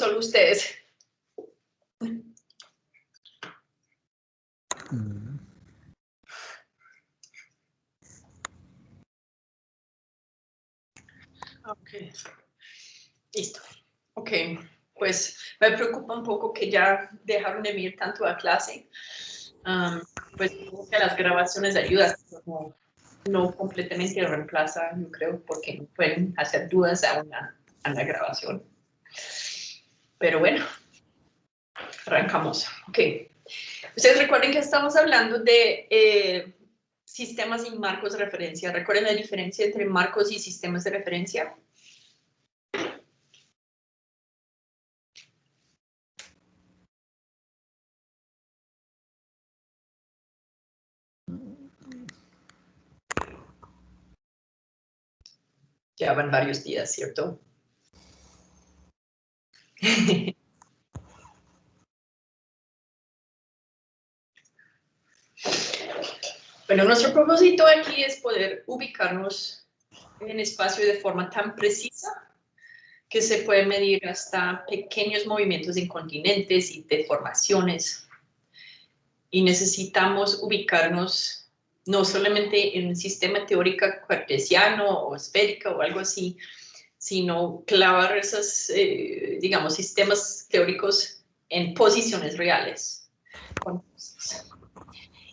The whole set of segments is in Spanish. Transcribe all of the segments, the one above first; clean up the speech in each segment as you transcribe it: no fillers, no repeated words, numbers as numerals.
solo ustedes. Ok, listo. Ok, pues me preocupa un poco que ya dejaron de venir tanto a clase. Pues que las grabaciones ayudan, como no completamente reemplaza, yo creo, porque pueden hacer dudas a la grabación. Pero bueno, arrancamos. Ok. Ustedes recuerden que estamos hablando de sistemas y marcos de referencia. ¿Recuerden la diferencia entre marcos y sistemas de referencia? Ya van varios días, ¿cierto? Bueno, nuestro propósito aquí es poder ubicarnos en espacio de forma tan precisa que se puede medir hasta pequeños movimientos en continentes y deformaciones. Y necesitamos ubicarnos no solamente en un sistema teórico cartesiano o esférico o algo así, sino clavar esos, digamos, sistemas teóricos en posiciones reales.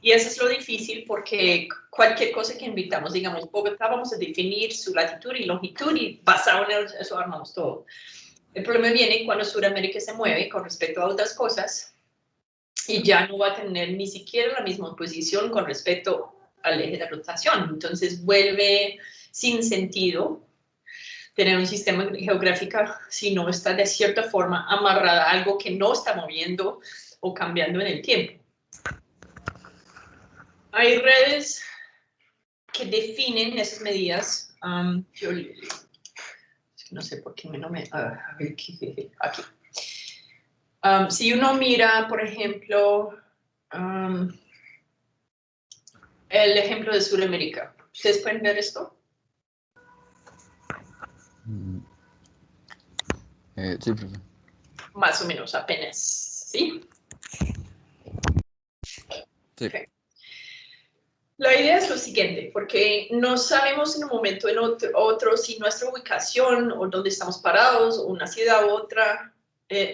Y eso es lo difícil porque cualquier cosa que invitamos, digamos, Bogotá, vamos a definir su latitud y longitud y basado en eso armamos todo. El problema viene cuando Sudamérica se mueve con respecto a otras cosas y ya no va a tener ni siquiera la misma posición con respecto al eje de rotación. Entonces vuelve sin sentido tener un sistema geográfico si no está de cierta forma amarrada a algo que no está moviendo o cambiando en el tiempo. Hay redes que definen esas medidas. Yo no sé por qué no me... aquí. Si uno mira, por ejemplo, el ejemplo de Sudamérica. ¿Ustedes pueden ver esto? Sí, profe. Más o menos, apenas, ¿sí? Sí. Okay. La idea es lo siguiente, porque no sabemos en un momento en otro si nuestra ubicación o dónde estamos parados, o una ciudad u otra,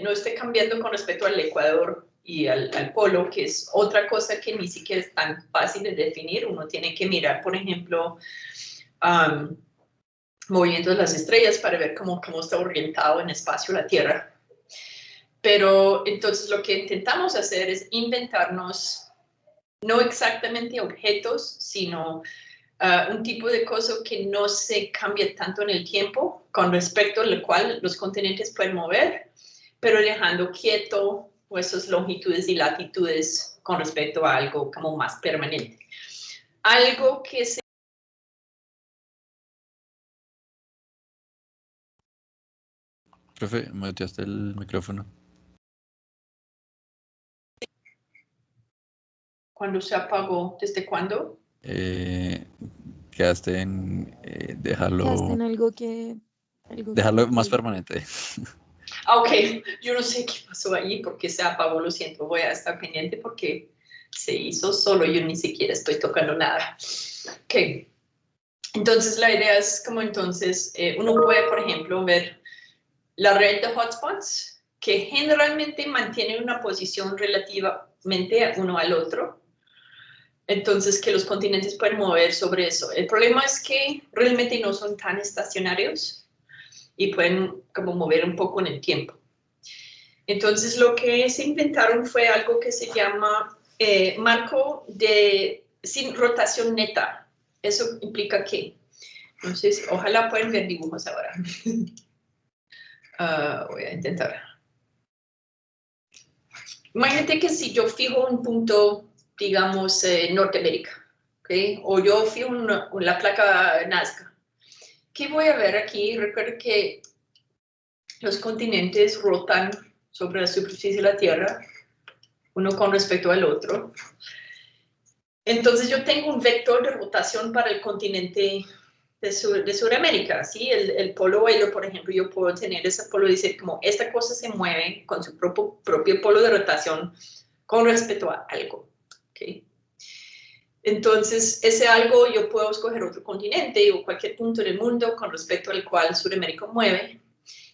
no esté cambiando con respecto al Ecuador y al polo, que es otra cosa que ni siquiera es tan fácil de definir. Uno tiene que mirar, por ejemplo, movimientos de las estrellas para ver cómo está orientado en espacio la Tierra. Pero entonces lo que intentamos hacer es inventarnos no exactamente objetos, sino un tipo de cosa que no se cambia tanto en el tiempo, con respecto al cual los continentes pueden mover, pero dejando quieto esas longitudes y latitudes con respecto a algo como más permanente. Algo que se... Profe, muteaste el micrófono. ¿Cuándo se apagó? ¿Desde cuándo? Quedaste en dejarlo... Quedaste en algo que... dejarlo más permanente. Ok, yo no sé qué pasó ahí, porque se apagó, lo siento, voy a estar pendiente porque se hizo solo, yo ni siquiera estoy tocando nada. Ok, entonces la idea es como entonces, uno puede, por ejemplo, ver la red de hotspots, que generalmente mantienen una posición relativamente uno al otro. Entonces, que los continentes pueden mover sobre eso. El problema es que realmente no son tan estacionarios y pueden como mover un poco en el tiempo. Entonces, lo que se inventaron fue algo que se llama marco sin rotación neta. ¿Eso implica qué? Entonces, ojalá puedan ver dibujos ahora. Voy a intentar. Imagínate que si yo fijo un punto, digamos, Norteamérica, ¿okay? O yo fijo la placa Nazca. ¿Qué voy a ver aquí? Recuerda que los continentes rotan sobre la superficie de la Tierra, uno con respecto al otro. Entonces yo tengo un vector de rotación para el continente de Sudamérica, ¿sí? El polo velo, por ejemplo, yo puedo tener ese polo y decir como esta cosa se mueve con su propio polo de rotación con respecto a algo, ¿ok? Entonces, ese algo yo puedo escoger otro continente o cualquier punto en el mundo con respecto al cual Sudamérica mueve,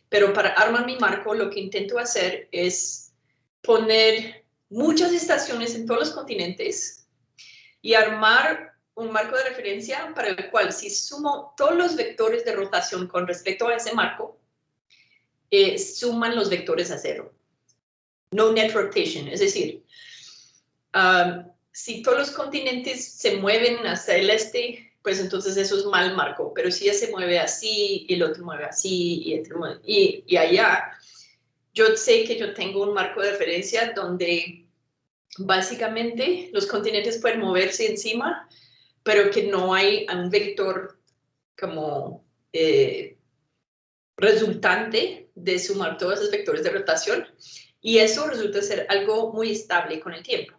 pero para armar mi marco lo que intento hacer es poner muchas estaciones en todos los continentes y armar un marco de referencia para el cual si sumo todos los vectores de rotación con respecto a ese marco, suman los vectores a cero. No net rotation, es decir, si todos los continentes se mueven hacia el este, pues entonces eso es mal marco, pero si ya se mueve así y el otro mueve así y allá, yo sé que yo tengo un marco de referencia donde básicamente los continentes pueden moverse encima, pero que no hay un vector como resultante de sumar todos esos vectores de rotación, y eso resulta ser algo muy estable con el tiempo.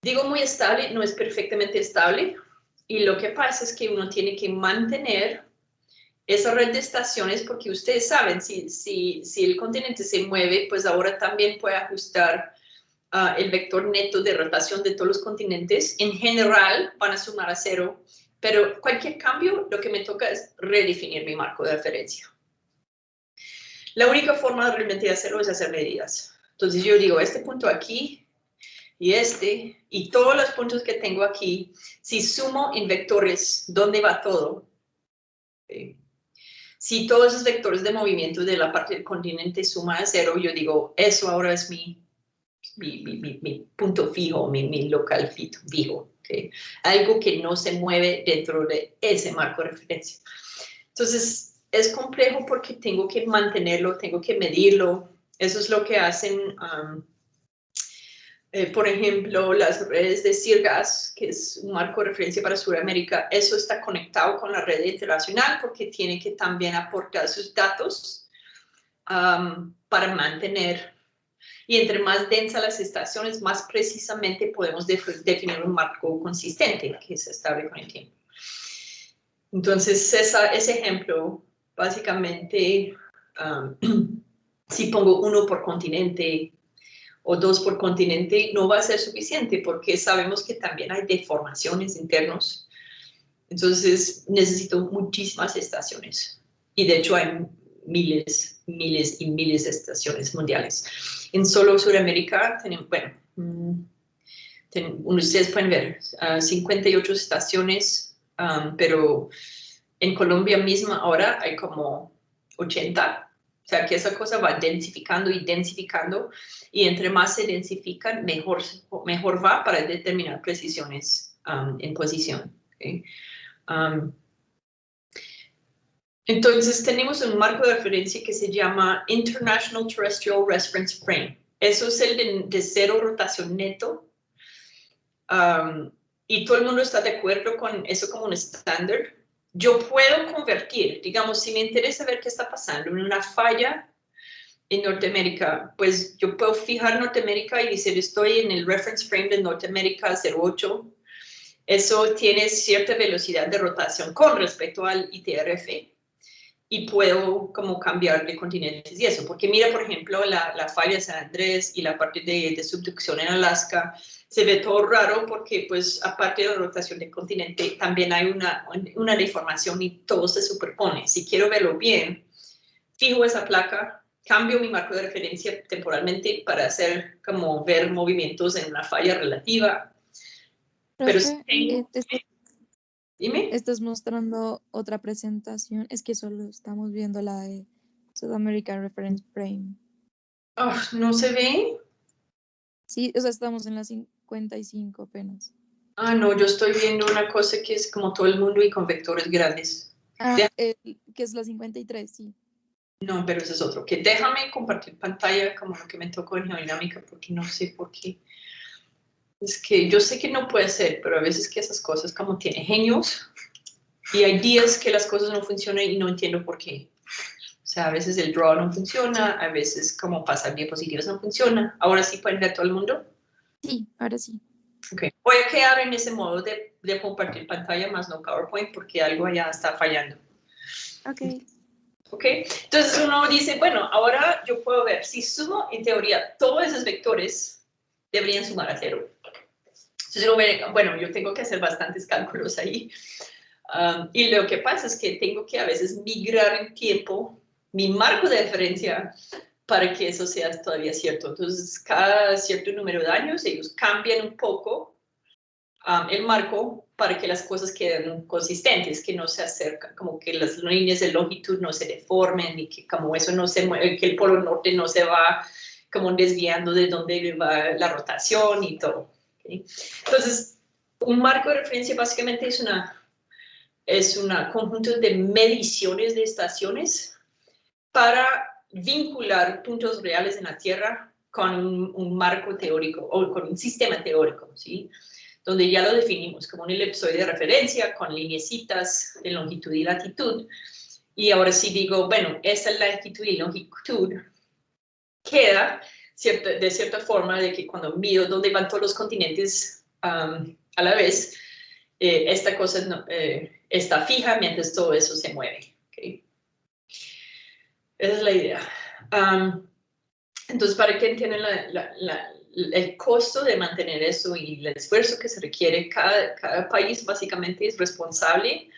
Digo muy estable, no es perfectamente estable, y lo que pasa es que uno tiene que mantener esa red de estaciones porque ustedes saben, si el continente se mueve, pues ahora también puede ajustar el vector neto de rotación de todos los continentes. En general van a sumar a cero, pero cualquier cambio lo que me toca es redefinir mi marco de referencia. La única forma de realmente hacerlo es hacer medidas. Entonces yo digo, este punto aquí y todos los puntos que tengo aquí, si sumo en vectores, ¿dónde va todo? Si todos esos vectores de movimiento de la parte del continente suman a cero, yo digo, eso ahora es mi punto fijo, mi local fijo. ¿Okay? Algo que no se mueve dentro de ese marco de referencia. Entonces, es complejo porque tengo que mantenerlo, tengo que medirlo. Eso es lo que hacen, por ejemplo, las redes de CIRGAS, que es un marco de referencia para Sudamérica. Eso está conectado con la red internacional porque tiene que también aportar sus datos para mantener. Y entre más densas las estaciones, más precisamente podemos definir un marco consistente que se estable con el tiempo. Entonces, ese ejemplo, básicamente, si pongo 1 por continente o 2 por continente, no va a ser suficiente porque sabemos que también hay deformaciones internos. Entonces, necesito muchísimas estaciones. Y de hecho, hay miles y miles de estaciones mundiales. En solo Sudamérica tenemos, bueno, ustedes pueden ver 58 estaciones, pero en Colombia misma ahora hay como 80. O sea que esa cosa va densificando y densificando, y entre más se densifican, mejor va para determinar precisiones en posición. ¿Okay? Entonces tenemos un marco de referencia que se llama International Terrestrial Reference Frame. Eso es el de cero rotación neto. Y todo el mundo está de acuerdo con eso como un estándar. Yo puedo convertir, digamos, si me interesa ver qué está pasando en una falla en Norteamérica, pues yo puedo fijar Norteamérica y decir, estoy en el reference frame de Norteamérica 08. Eso tiene cierta velocidad de rotación con respecto al ITRF. Y puedo como cambiar de continentes y eso, porque mira, por ejemplo, la falla de San Andrés y la parte de subducción en Alaska, se ve todo raro porque, pues, aparte de la rotación del continente, también hay una deformación y todo se superpone. Si quiero verlo bien, fijo esa placa, cambio mi marco de referencia temporalmente para hacer como ver movimientos en una falla relativa. Pero si tengo... Dime. Estás mostrando otra presentación. Es que solo estamos viendo la de South American Reference Frame. Oh, ¿no se ve? Sí, o sea, estamos en la 55 apenas. Ah, no, yo estoy viendo una cosa que es como todo el mundo y con vectores grandes. Que es la 53, sí. No, pero ese es otro. Que déjame compartir pantalla como lo que me tocó en geodinámica porque no sé por qué. Es que yo sé que no puede ser, pero a veces que esas cosas como tienen genios y hay días que las cosas no funcionan y no entiendo por qué. O sea, a veces el draw no funciona, a veces como pasar diapositivas no funciona. Ahora sí pueden ver todo el mundo. Sí, ahora sí. Okay. Voy a quedar en ese modo de compartir pantalla más no PowerPoint porque algo allá está fallando. Ok. Ok, entonces uno dice, bueno, ahora yo puedo ver, si sumo, en teoría, todos esos vectores deberían sumar a 0. Entonces, bueno, yo tengo que hacer bastantes cálculos ahí. Y lo que pasa es que tengo que a veces migrar en tiempo mi marco de referencia para que eso sea todavía cierto. Entonces, cada cierto número de años, ellos cambian un poco el marco para que las cosas queden consistentes, que no se acercan, como que las líneas de longitud no se deformen y que como eso no se mueve, que el polo norte no se va como desviando de donde va la rotación y todo. ¿Okay? Entonces, un marco de referencia básicamente es un conjunto de mediciones de estaciones para vincular puntos reales en la Tierra con un marco teórico o con un sistema teórico, ¿sí? Donde ya lo definimos como un elipsoide de referencia con lineecitas de longitud y latitud. Y ahora sí digo, bueno, esa latitud y longitud queda de cierta forma de que cuando mido dónde van todos los continentes a la vez, esta cosa no, está fija mientras todo eso se mueve. ¿Okay? Esa es la idea. Entonces, para que entiendan el costo de mantener eso y el esfuerzo que se requiere, cada país básicamente es responsable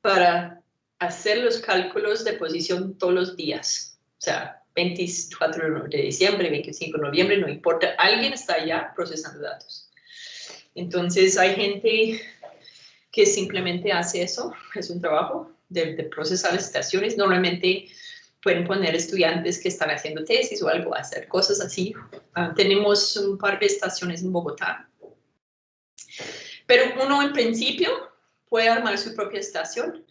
para hacer los cálculos de posición todos los días. O sea, 24 de diciembre, 25 de noviembre, no importa, alguien está allá procesando datos. Entonces, hay gente que simplemente hace eso, es un trabajo de procesar las estaciones. Normalmente pueden poner estudiantes que están haciendo tesis o algo, hacer cosas así. Tenemos un par de estaciones en Bogotá. Pero uno en principio puede armar su propia estación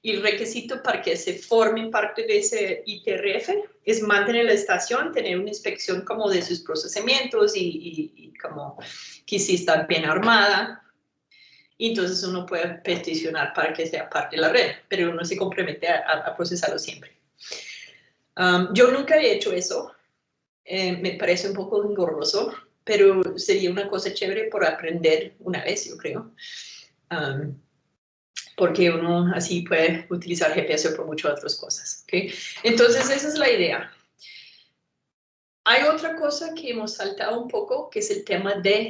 y el requisito para que se forme parte de ese ITRF es mantener la estación, tener una inspección como de sus procesamientos y como que sí está bien armada. Y entonces uno puede peticionar para que sea parte de la red, pero uno se compromete a procesarlo siempre. Yo nunca he hecho eso, me parece un poco engorroso, pero sería una cosa chévere por aprender una vez, yo creo. Porque uno así puede utilizar GPS por muchas otras cosas. ¿Okay? Entonces, esa es la idea. Hay otra cosa que hemos saltado un poco, que es el tema de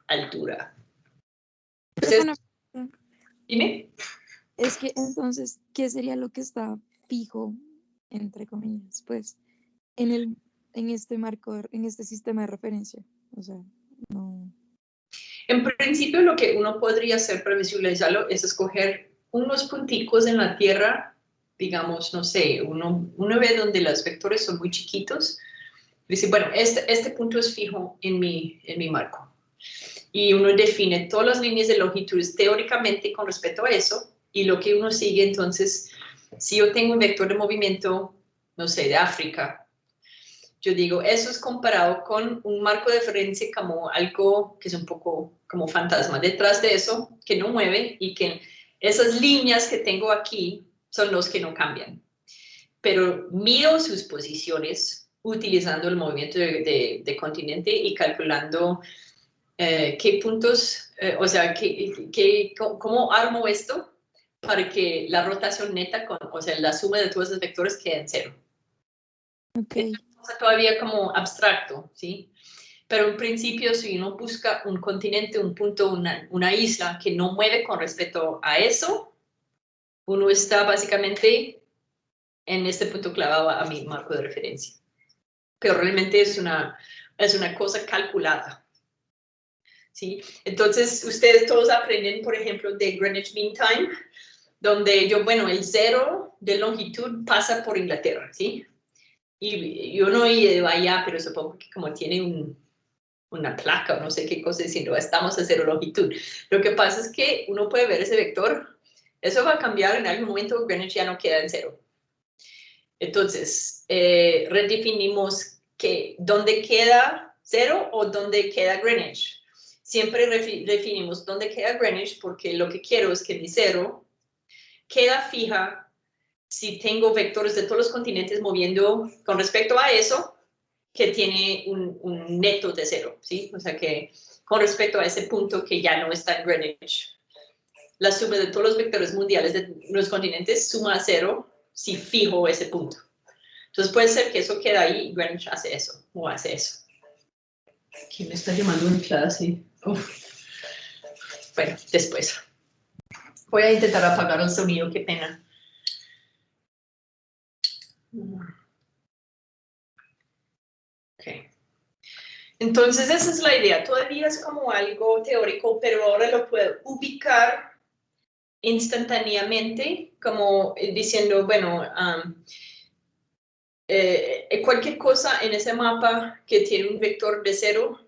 altura. Entonces, dime. Es que entonces, ¿qué sería lo que está fijo, entre comillas, pues, en este marco, en este sistema de referencia? O sea, no. En principio, lo que uno podría hacer para visualizarlo es escoger unos punticos en la Tierra, digamos, no sé, uno ve donde los vectores son muy chiquitos, dice, bueno, este punto es fijo en mi marco. Y uno define todas las líneas de longitudes teóricamente con respecto a eso, y lo que uno sigue, entonces, si yo tengo un vector de movimiento, no sé, de África, yo digo, eso es comparado con un marco de referencia como algo que es un poco como fantasma detrás de eso, que no mueve y que esas líneas que tengo aquí son los que no cambian. Pero mido sus posiciones utilizando el movimiento de continente y calculando qué puntos, o sea, cómo armo esto para que la rotación neta, o sea, la suma de todos esos vectores quede en 0. Ok. Es todavía como abstracto, ¿sí? Pero en principio, si uno busca un continente, un punto, una isla que no mueve con respecto a eso, uno está básicamente en este punto clavado a mi marco de referencia. Pero realmente es una cosa calculada. ¿Sí? Entonces, ustedes todos aprenden, por ejemplo, de Greenwich Mean Time, donde el 0 de longitud pasa por Inglaterra, ¿sí? Y yo no he ido allá, pero supongo que como tiene una placa o no sé qué cosa diciendo, estamos a 0 longitud. Lo que pasa es que uno puede ver ese vector, eso va a cambiar en algún momento, Greenwich ya no queda en 0. Entonces, redefinimos dónde queda 0 o dónde queda Greenwich. Siempre definimos dónde queda Greenwich porque lo que quiero es que mi 0 queda fija si tengo vectores de todos los continentes moviendo con respecto a eso que tiene un neto de 0, ¿sí? O sea que con respecto a ese punto que ya no está en Greenwich, la suma de todos los vectores mundiales de los continentes suma a 0 si fijo ese punto. Entonces puede ser que eso queda ahí y Greenwich hace eso, o hace eso. ¿Quién me está llamando en clase? Uf. Bueno, después. Voy a intentar apagar el sonido, qué pena. Okay. Entonces esa es la idea. Todavía es como algo teórico, pero ahora lo puedo ubicar instantáneamente, como diciendo, bueno, cualquier cosa en ese mapa que tiene un vector de 0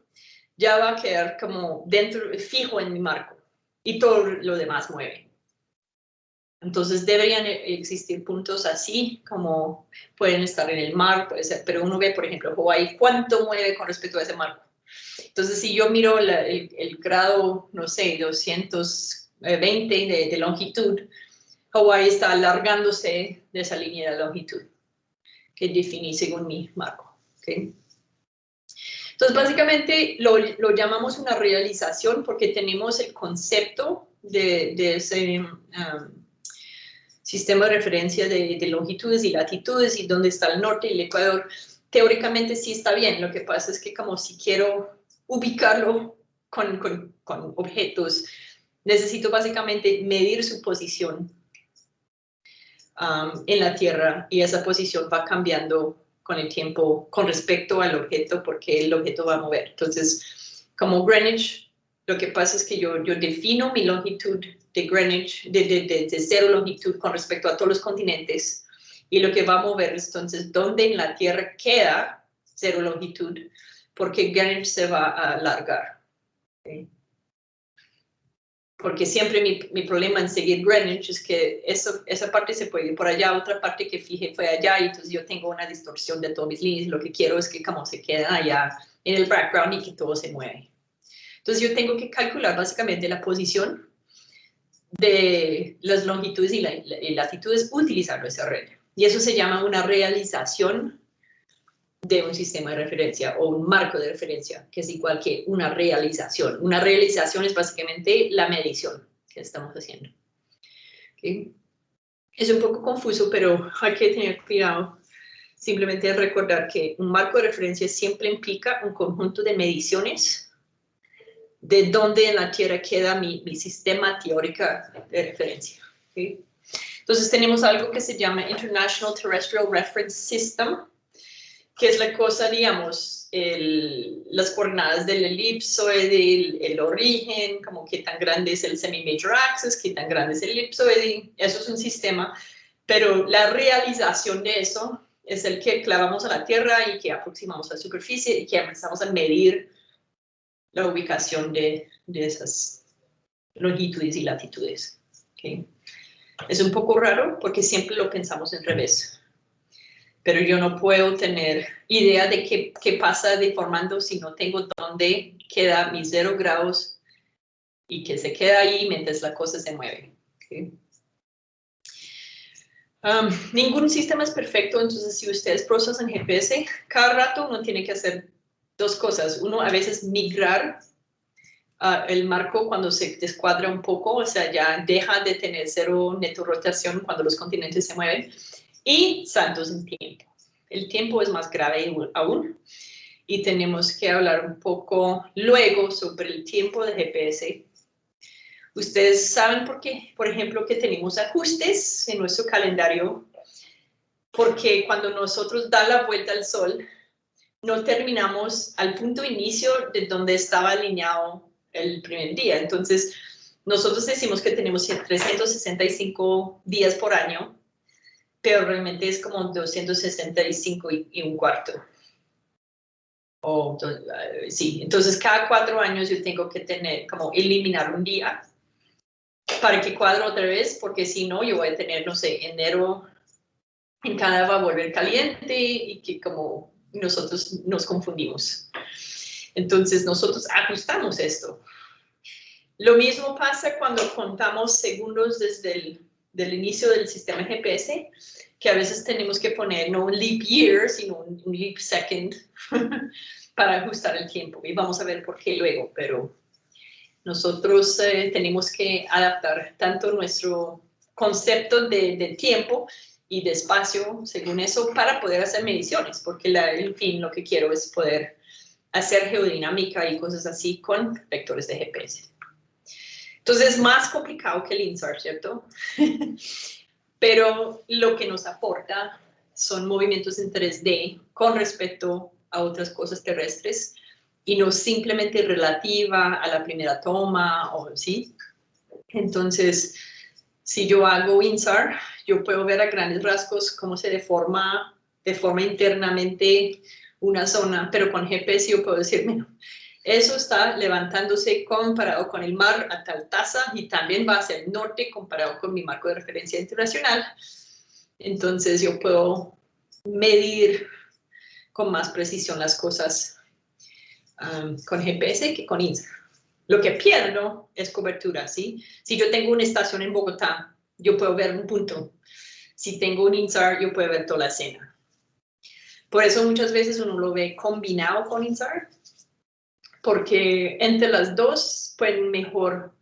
ya va a quedar como dentro, fijo en mi marco, y todo lo demás mueve. Entonces deberían existir puntos así, como pueden estar en el mar, puede ser, pero uno ve, por ejemplo, Hawái, ¿cuánto mueve con respecto a ese marco? Entonces, si yo miro el grado, no sé, 220 de longitud, Hawái está alargándose de esa línea de longitud que definí según mi marco. ¿Okay? Entonces, básicamente lo llamamos una realización porque tenemos el concepto de ese sistema de referencia de longitudes y latitudes y dónde está el norte y el Ecuador. Teóricamente sí está bien, lo que pasa es que como si quiero ubicarlo con objetos, necesito básicamente medir su posición en la Tierra y esa posición va cambiando con el tiempo con respecto al objeto porque el objeto va a mover. Entonces, como Greenwich, lo que pasa es que yo defino mi longitud de Greenwich, de 0 longitud con respecto a todos los continentes y lo que va a mover es entonces dónde en la Tierra queda 0 longitud porque Greenwich se va a alargar. ¿Okay? Porque siempre mi problema en seguir Greenwich es que esa parte se puede ir por allá, otra parte que fije fue allá, y entonces yo tengo una distorsión de todas mis líneas. Lo que quiero es que como se quedan allá en el background y que todo se mueve. Entonces yo tengo que calcular básicamente la posición de las longitudes y latitudes utilizando esa regla. Y eso se llama una realización de un sistema de referencia o un marco de referencia, que es igual que una realización. Una realización es básicamente la medición que estamos haciendo. ¿Okay? Es un poco confuso, pero hay que tener cuidado. Simplemente recordar que un marco de referencia siempre implica un conjunto de mediciones de dónde en la Tierra queda mi sistema teórico de referencia. ¿Okay? Entonces tenemos algo que se llama International Terrestrial Reference System, que es la cosa, digamos, las coordenadas del elipsoide, el origen, como qué tan grande es el semi-major axis, qué tan grande es el elipsoide, eso es un sistema, pero la realización de eso es el que clavamos a la Tierra y que aproximamos a la superficie y que empezamos a medir la ubicación de esas longitudes y latitudes. ¿Okay? Es un poco raro porque siempre lo pensamos en revés. Pero yo no puedo tener idea de qué pasa deformando si no tengo dónde queda mis 0 grados y que se queda ahí mientras la cosa se mueve. ¿Okay? Ningún sistema es perfecto, entonces si ustedes procesan GPS, cada rato uno tiene que hacer 2 cosas. Uno, a veces migrar el marco cuando se descuadra un poco, o sea, ya deja de tener 0 neto rotación cuando los continentes se mueven, y saltos en tiempo. El tiempo es más grave aún y tenemos que hablar un poco luego sobre el tiempo de GPS. Ustedes saben por qué, por ejemplo, que tenemos ajustes en nuestro calendario, porque cuando nosotros da la vuelta al Sol, no terminamos al punto inicio de donde estaba alineado el primer día. Entonces, nosotros decimos que tenemos 365 días por año, pero realmente es como 265 y un cuarto. Sí, entonces cada 4 años yo tengo que tener, como eliminar un día para que cuadre otra vez, porque si no yo voy a tener, no sé, enero en Canadá va a volver caliente y que como nosotros nos confundimos. Entonces nosotros ajustamos esto. Lo mismo pasa cuando contamos segundos desde del inicio del sistema GPS, que a veces tenemos que poner no un leap year, sino un leap second para ajustar el tiempo. Y vamos a ver por qué luego, pero nosotros tenemos que adaptar tanto nuestro concepto de tiempo y de espacio según eso para poder hacer mediciones, porque en fin, lo que quiero es poder hacer geodinámica y cosas así con vectores de GPS. Entonces es más complicado que el INSAR, ¿cierto? Pero lo que nos aporta son movimientos en 3D con respecto a otras cosas terrestres y no simplemente relativa a la primera toma, o ¿sí? Entonces, si yo hago INSAR, yo puedo ver a grandes rasgos cómo se deforma internamente una zona, pero con GPS yo puedo decir, bueno, eso está levantándose comparado con el mar a tal tasa y también va hacia el norte comparado con mi marco de referencia internacional. Entonces yo puedo medir con más precisión las cosas con GPS que con INSAR. Lo que pierdo es cobertura, ¿sí? Si yo tengo una estación en Bogotá, yo puedo ver un punto. Si tengo un INSAR, yo puedo ver toda la escena. Por eso muchas veces uno lo ve combinado con INSAR, porque entre las dos pueden mejor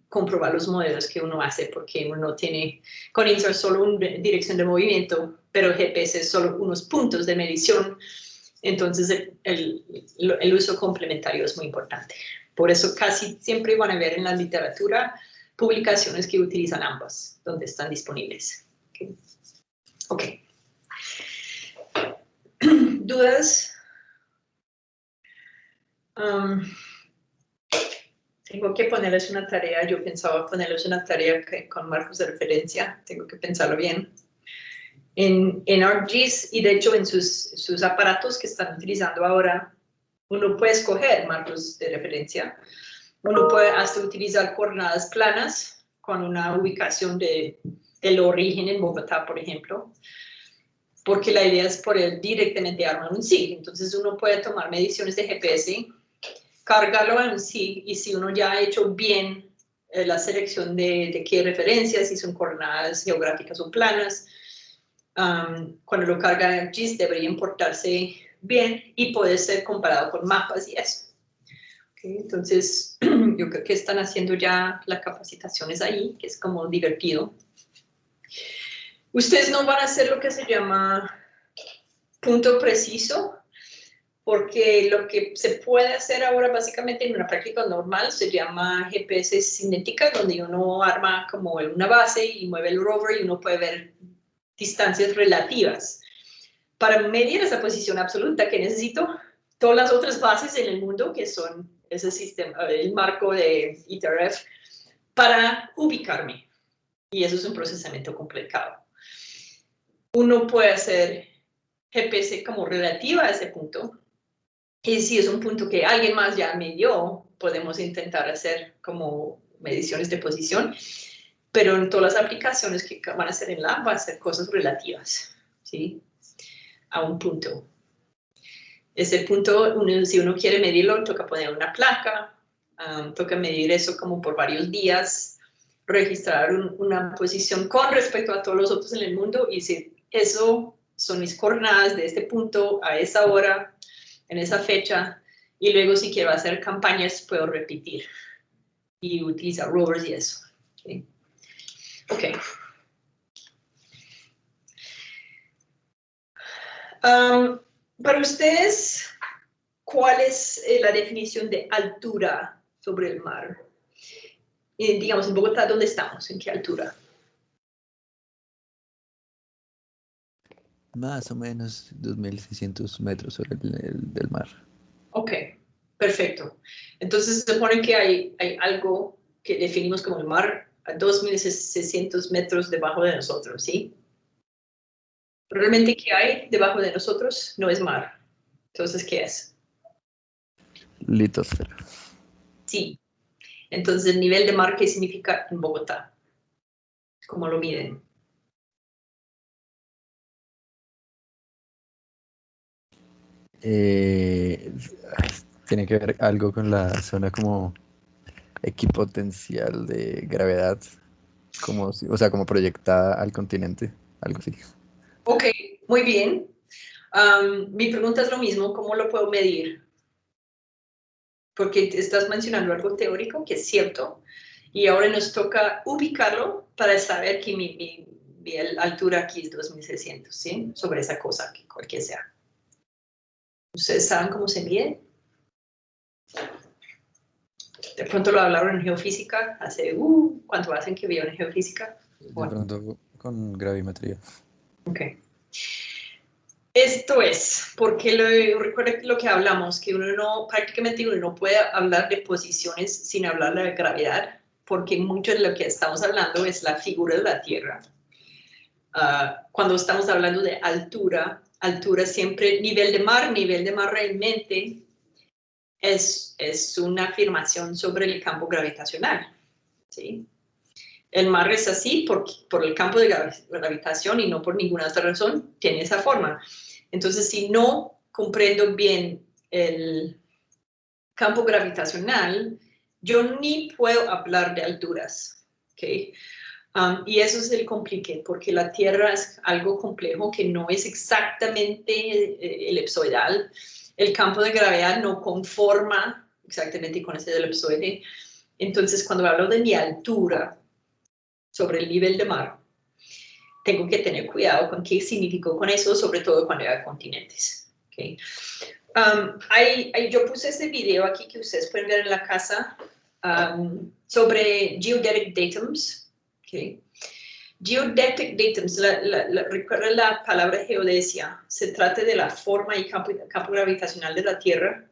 comprobar los modelos que uno hace, porque uno tiene con INSAR solo una dirección de movimiento, pero GPS es solo unos puntos de medición. Entonces el uso complementario es muy importante. Por eso casi siempre van a ver en la literatura publicaciones que utilizan ambas, donde están disponibles. Ok. ¿Dudas? Tengo que ponerles una tarea. Yo pensaba ponerles una tarea con marcos de referencia. Tengo que pensarlo bien. En ArcGIS y de hecho en sus aparatos que están utilizando ahora, uno puede escoger marcos de referencia. Uno puede hasta utilizar coordenadas planas con una ubicación del origen en Bogotá, por ejemplo, porque la idea es poder directamente armar un SIG. Entonces uno puede tomar mediciones de GPS, cargarlo en un SIG y si uno ya ha hecho bien la selección de qué referencias, si son coordenadas geográficas o planas, cuando lo carga en GIS debería importarse bien y puede ser comparado con mapas y eso. Okay, entonces, yo creo que están haciendo ya las capacitaciones ahí, que es como divertido. Ustedes no van a hacer lo que se llama punto preciso, porque lo que se puede hacer ahora básicamente en una práctica normal se llama GPS cinética, donde uno arma como una base y mueve el rover y uno puede ver distancias relativas. Para medir esa posición absoluta que necesito, todas las otras bases en el mundo, que son ese sistema, el marco de ITRF, para ubicarme. Y eso es un procesamiento complicado. Uno puede hacer GPS como relativa a ese punto. Y si es un punto que alguien más ya midió, podemos intentar hacer como mediciones de posición. Pero en todas las aplicaciones que van a hacer en lab, van a ser cosas relativas, ¿sí? A un punto. Ese punto, si uno quiere medirlo, toca poner una placa, toca medir eso como por varios días, registrar una posición con respecto a todos los otros en el mundo y decir, eso son mis coordenadas de este punto a esa hora, en esa fecha, y luego si quiero hacer campañas puedo repetir y utilizar rovers y eso. ¿Sí? Ok. Para ustedes, ¿cuál es la definición de altura sobre el mar? Digamos, en Bogotá, ¿dónde estamos? ¿En qué altura? Más o menos 2.600 metros sobre el del mar. Ok, perfecto. Entonces se supone que hay algo que definimos como el mar a 2.600 metros debajo de nosotros, ¿sí? Realmente, ¿qué hay debajo de nosotros? No es mar. Entonces, ¿qué es? Litosfera. Sí. Entonces, el nivel de mar, ¿qué significa en Bogotá? ¿Cómo lo miden? Tiene que ver algo con la zona como equipotencial de gravedad. Como, o sea, como proyectada al continente, algo así. Ok, muy bien. Mi pregunta es lo mismo, ¿cómo lo puedo medir? Porque estás mencionando algo teórico que es cierto, y ahora nos toca ubicarlo para saber que mi altura aquí es 2600, ¿sí? Sobre esa cosa, cualquier sea. ¿Ustedes saben cómo se mide? De pronto lo hablaron en geofísica, hace, ¿cuánto hacen que vieron en geofísica? De Bueno, pronto con gravimetría. ok. Esto es, porque recuerda lo que hablamos, que prácticamente uno no puede hablar de posiciones sin hablar de gravedad, porque mucho de lo que estamos hablando es la figura de la Tierra. Cuando estamos hablando de altura siempre, nivel de mar realmente es una afirmación sobre el campo gravitacional, ¿sí? El mar es así por el campo de gravitación y no por ninguna otra razón, tiene esa forma. Entonces, si no comprendo bien el campo gravitacional, yo ni puedo hablar de alturas, ¿ok? Y eso es el complique, porque la Tierra es algo complejo que no es exactamente elipsoidal. El campo de gravedad no conforma exactamente con ese elipsoide. Entonces, cuando hablo de mi altura sobre el nivel de mar, tengo que tener cuidado con qué significó con eso, sobre todo cuando hay continentes. ¿Okay? Yo puse este video aquí que ustedes pueden ver en la casa sobre geodetic datums. ¿Okay? Geodetic datums, recuerda la palabra geodesia, se trata de la forma y campo gravitacional de la Tierra.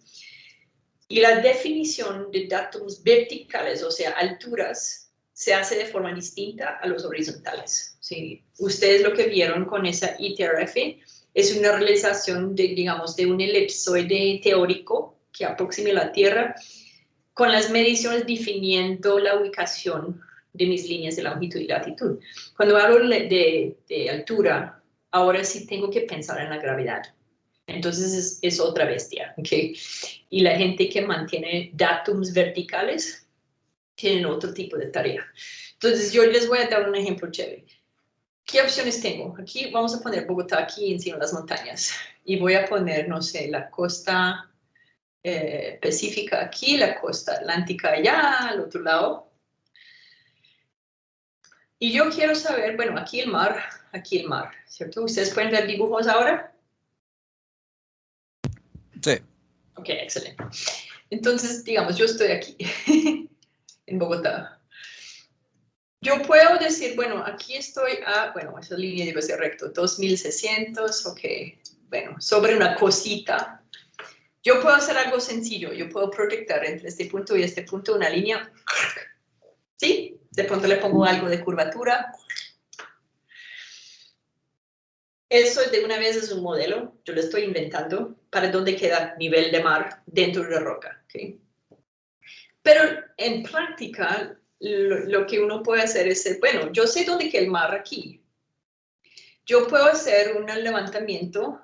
Y la definición de datums verticales, o sea, alturas, se hace de forma distinta a los horizontales. ¿Sí? Ustedes lo que vieron con esa ITRF es una realización, digamos, de un elipsoide teórico que aproxime la Tierra con las mediciones definiendo la ubicación de mis líneas de longitud y latitud. Cuando hablo de altura, ahora sí tengo que pensar en la gravedad. Entonces es otra bestia, ¿ok? Y la gente que mantiene datums verticales tienen otro tipo de tarea. Entonces yo les voy a dar un ejemplo chévere. ¿Qué opciones tengo? Aquí vamos a poner Bogotá aquí encima de las montañas y voy a poner, no sé, la costa Pacífica aquí, la costa Atlántica allá, al otro lado. Y yo quiero saber, bueno, aquí el mar, ¿cierto? ¿Ustedes pueden ver dibujos ahora? Sí. Ok, excelente. Entonces, digamos, yo estoy aquí, en Bogotá. Yo puedo decir, bueno, aquí estoy bueno, esa línea debe ser recto, 2600, ok, bueno, sobre una cosita. Yo puedo hacer algo sencillo, yo puedo proyectar entre este punto y este punto una línea, ¿sí? De pronto le pongo algo de curvatura. Eso de una vez es un modelo, yo lo estoy inventando, para dónde queda nivel de mar dentro de la roca, ¿ok? Pero en práctica, lo que uno puede hacer es, bueno, yo sé dónde queda el mar aquí. Yo puedo hacer un levantamiento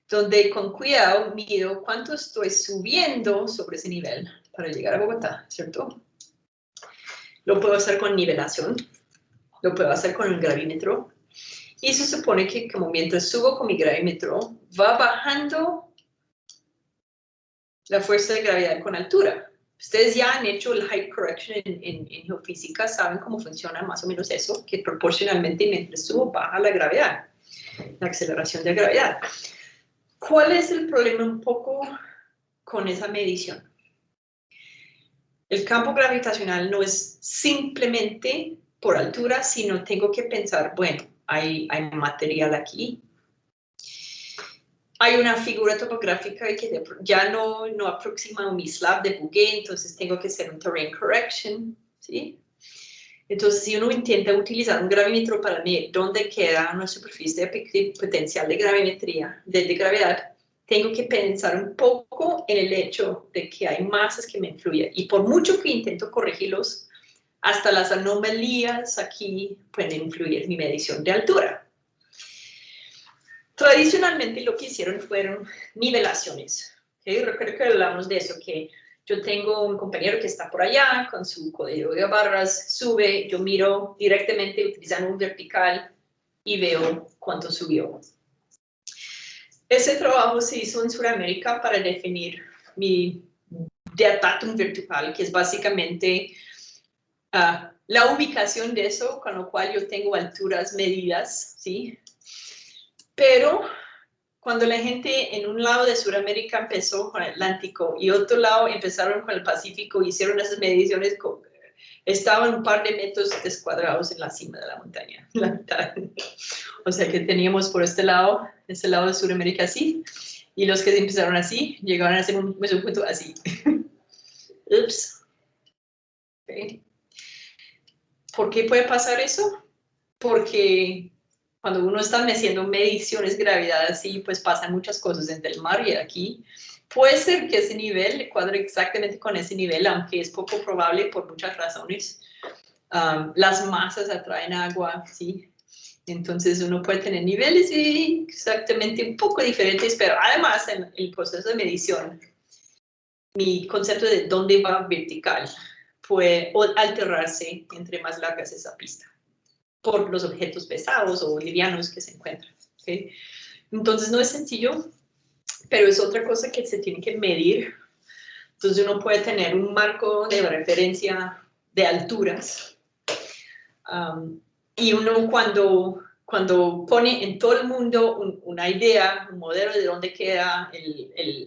donde con cuidado mido cuánto estoy subiendo sobre ese nivel para llegar a Bogotá, ¿cierto? Lo puedo hacer con nivelación, lo puedo hacer con un gravímetro. Y se supone que como mientras subo con mi gravímetro, va bajando la fuerza de gravedad con altura. Ustedes ya han hecho el height correction en geofísica, saben cómo funciona más o menos eso, que proporcionalmente mientras subo baja la gravedad, la aceleración de gravedad. ¿Cuál es el problema un poco con esa medición? El campo gravitacional no es simplemente por altura, sino tengo que pensar, bueno, hay material aquí, hay una figura topográfica que ya no aproxima mi slab de Bouguer, entonces tengo que hacer un terrain correction, ¿sí? Entonces, si uno intenta utilizar un gravímetro para medir dónde queda una superficie de potencial de gravimetría, de gravedad, tengo que pensar un poco en el hecho de que hay masas que me influyen. Y por mucho que intento corregirlos, hasta las anomalías aquí pueden influir en mi medición de altura. Tradicionalmente lo que hicieron fueron nivelaciones. ¿Okay? Recuerdo que hablamos de eso, que Yo tengo un compañero que está por allá con su código de barras, sube, yo miro directamente utilizando un vertical y veo cuánto subió. Ese trabajo se hizo en Sudamérica para definir mi datum vertical, que es básicamente la ubicación de eso, con lo cual yo tengo alturas medidas, ¿sí? Pero cuando la gente en un lado de Sudamérica empezó con el Atlántico y otro lado empezaron con el Pacífico, hicieron esas mediciones, estaban un par de metros descuadrados en la cima de la montaña, la mitad. O sea que teníamos por este lado de Sudamérica así, y los que empezaron así, llegaron a ese punto así. Ups. Okay. ¿Por qué puede pasar eso? Porque cuando uno está haciendo mediciones de gravedad así, pues pasan muchas cosas entre el mar y aquí. Puede ser que ese nivel cuadre exactamente con ese nivel, aunque es poco probable por muchas razones. Las masas atraen agua, ¿sí? Entonces uno puede tener niveles exactamente un poco diferentes, pero además en el proceso de medición, mi concepto de dónde va vertical puede alterarse entre más larga es esa pista, por los objetos pesados o livianos que se encuentran. ¿Okay? Entonces no es sencillo, pero es otra cosa que se tiene que medir. Entonces uno puede tener un marco de referencia de alturas, y uno cuando pone en todo el mundo una idea, un modelo de dónde queda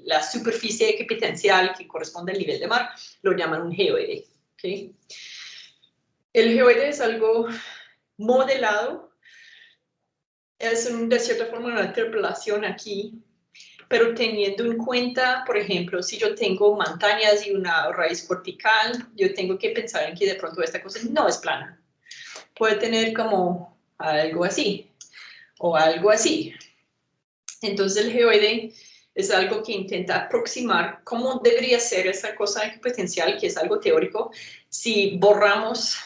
la superficie equipotencial que corresponde al nivel de mar, lo llaman un geoide. ¿Okay? El geoide es algo modelado, es de cierta forma una interpolación aquí, pero teniendo en cuenta, por ejemplo, si yo tengo montañas y una raíz vertical, yo tengo que pensar en que de pronto esta cosa no es plana. Puede tener como algo así, o algo así. Entonces el geoide es algo que intenta aproximar cómo debería ser esa cosa equipotencial, que es algo teórico, si borramos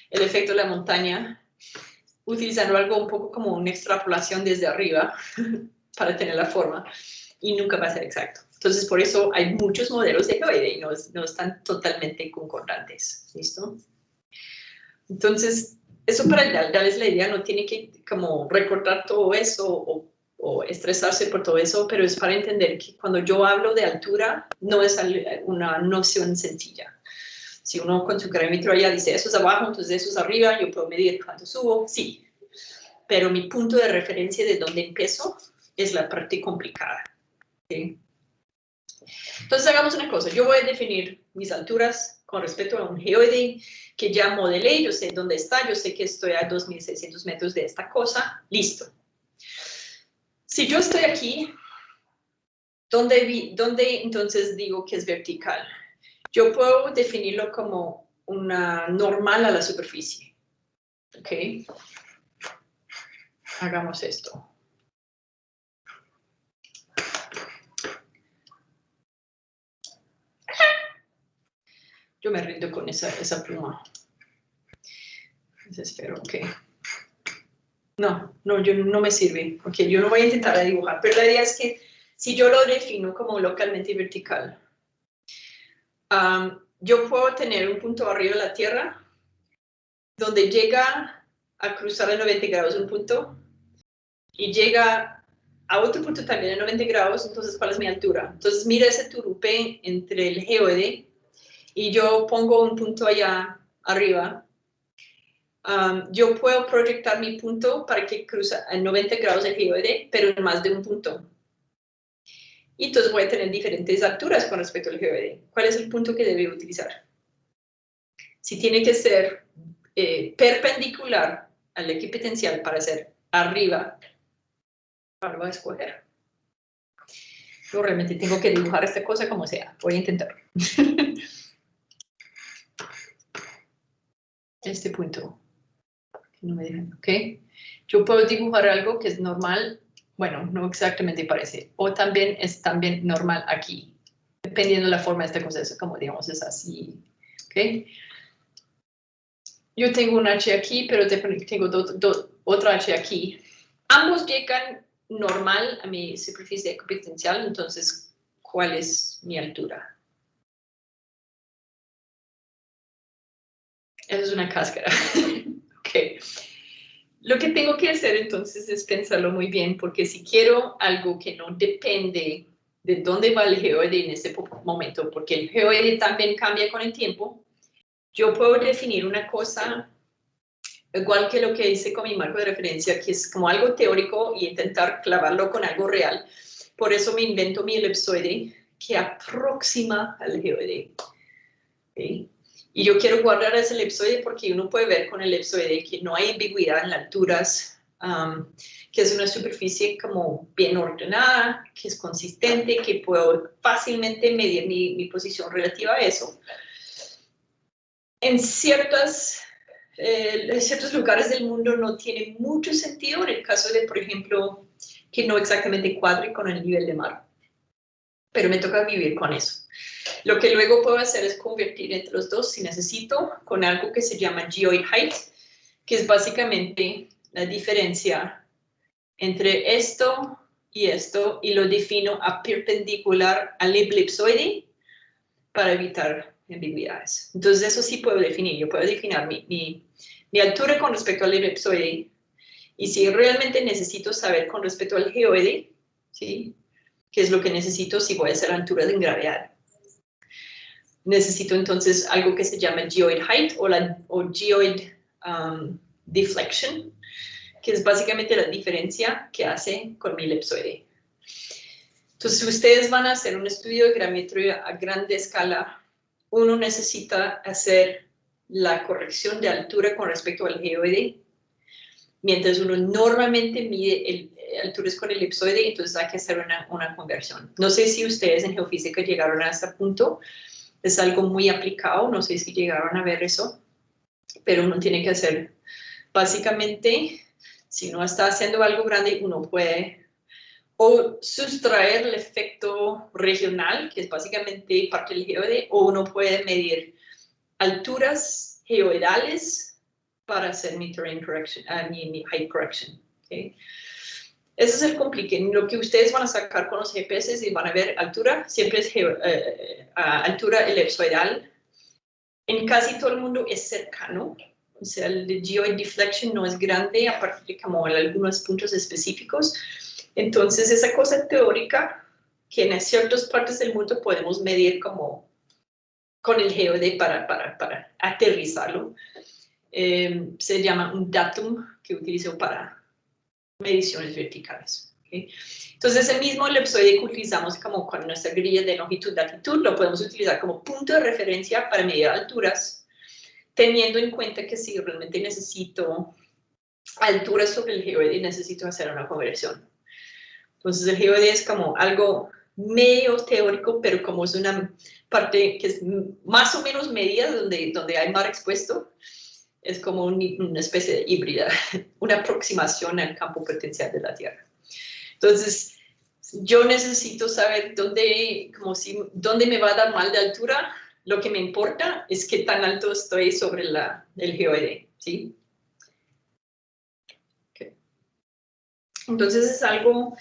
el efecto de la montaña, utilizando algo un poco como una extrapolación desde arriba para tener la forma, y nunca va a ser exacto. Entonces, por eso hay muchos modelos de geoide y no están totalmente concordantes. ¿Listo? Entonces, eso para darles la idea, no tiene que como recortar todo eso o estresarse por todo eso, pero es para entender que cuando yo hablo de altura, no es una noción sencilla. Si uno con su gravímetro allá dice eso es abajo, entonces eso es arriba, yo puedo medir cuánto subo, sí. Pero mi punto de referencia de dónde empiezo es la parte complicada. ¿Okay? Entonces hagamos una cosa, yo voy a definir mis alturas con respecto a un geoide que ya modelé, yo sé dónde está, yo sé que estoy a 2.600 metros de esta cosa, listo. Si yo estoy aquí, ¿dónde entonces digo que es vertical? Yo puedo definirlo como una normal a la superficie. ¿Ok? Hagamos esto. Yo me rindo con esa pluma. Desespero, ok. No, no me sirve. Ok, yo no voy a intentar dibujar, pero la idea es que si yo lo defino como localmente vertical, yo puedo tener un punto arriba de la Tierra donde llega a cruzar a 90 grados un punto y llega a otro punto también a 90 grados, entonces ¿cuál es mi altura? Entonces mira ese turupe entre el geoide y yo pongo un punto allá arriba. Yo puedo proyectar mi punto para que cruce a 90 grados el geoide, pero en más de un punto. Y entonces voy a tener diferentes alturas con respecto al geoide. ¿Cuál es el punto que debe utilizar? Si tiene que ser perpendicular al equipotencial para ser arriba, ¿cuál voy a escoger? Yo realmente tengo que dibujar esta cosa como sea. Voy a intentarlo. Este punto. No me dejan, ¿ok? Yo puedo dibujar algo que es normal. Bueno, no exactamente parece. O también es también normal aquí. Dependiendo de la forma de esta cosa, es como digamos es así. ¿Ok? Yo tengo un H aquí, pero tengo otra H aquí. Ambos llegan normal a mi superficie equipotencial, entonces, ¿cuál es mi altura? Eso es una cáscara. Ok. Lo que tengo que hacer entonces es pensarlo muy bien, porque si quiero algo que no depende de dónde va el geoide en ese momento, porque el geoide también cambia con el tiempo, yo puedo definir una cosa igual que lo que hice con mi marco de referencia, que es como algo teórico y intentar clavarlo con algo real. Por eso me invento mi elipsoide que aproxima al geoide. ¿Okay? Y yo quiero guardar ese elipsoide porque uno puede ver con el elipsoide que no hay ambigüedad en las alturas, que es una superficie como bien ordenada, que es consistente, que puedo fácilmente medir mi posición relativa a eso. En ciertos lugares del mundo no tiene mucho sentido en el caso de, por ejemplo, que no exactamente cuadre con el nivel de mar, pero me toca vivir con eso. Lo que luego puedo hacer es convertir entre los dos, si necesito, con algo que se llama geoid height, que es básicamente la diferencia entre esto, y lo defino a perpendicular al elipsoide para evitar ambigüedades. Entonces, eso sí puedo definir. Yo puedo definir mi altura con respecto al elipsoide, y si realmente necesito saber con respecto al geoide, ¿sí? ¿Qué es lo que necesito si voy a hacer alturas en gravedad? Necesito entonces algo que se llama geoid height o geoid deflection, que es básicamente la diferencia que hace con mi elipsoide. Entonces, si ustedes van a hacer un estudio de gravimetría a grande escala, uno necesita hacer la corrección de altura con respecto al geoide, mientras uno normalmente mide alturas con el elipsoide, entonces hay que hacer una conversión. No sé si ustedes en geofísica llegaron a este punto, es algo muy aplicado, no sé si llegaron a ver eso, pero uno tiene que hacer, básicamente, si uno está haciendo algo grande, uno puede o sustraer el efecto regional, que es básicamente parte del geoide, o uno puede medir alturas geoidales para hacer mi terrain correction, mi height correction. ¿Okay? Ese es el complique. Lo que ustedes van a sacar con los GPS y van a ver altura, siempre es altura elipsoidal. En casi todo el mundo es cercano. O sea, el geoid deflection no es grande, aparte de como en algunos puntos específicos. Entonces, esa cosa teórica que en ciertas partes del mundo podemos medir como con el geoide para aterrizarlo, se llama un datum que utilizo para mediciones verticales. ¿Okay? Entonces, el mismo elipsoide que utilizamos como con nuestra grilla de longitud-latitud, lo podemos utilizar como punto de referencia para medir alturas, teniendo en cuenta que si realmente necesito alturas sobre el geoide, necesito hacer una conversión. Entonces, el geoide es como algo medio teórico, pero como es una parte que es más o menos medida donde hay mar expuesto, es como una especie de híbrida, una aproximación al campo potencial de la Tierra. Entonces, yo necesito saber dónde me va a dar mal de altura. Lo que me importa es qué tan alto estoy sobre el geoide, ¿sí? Okay. Entonces, es algo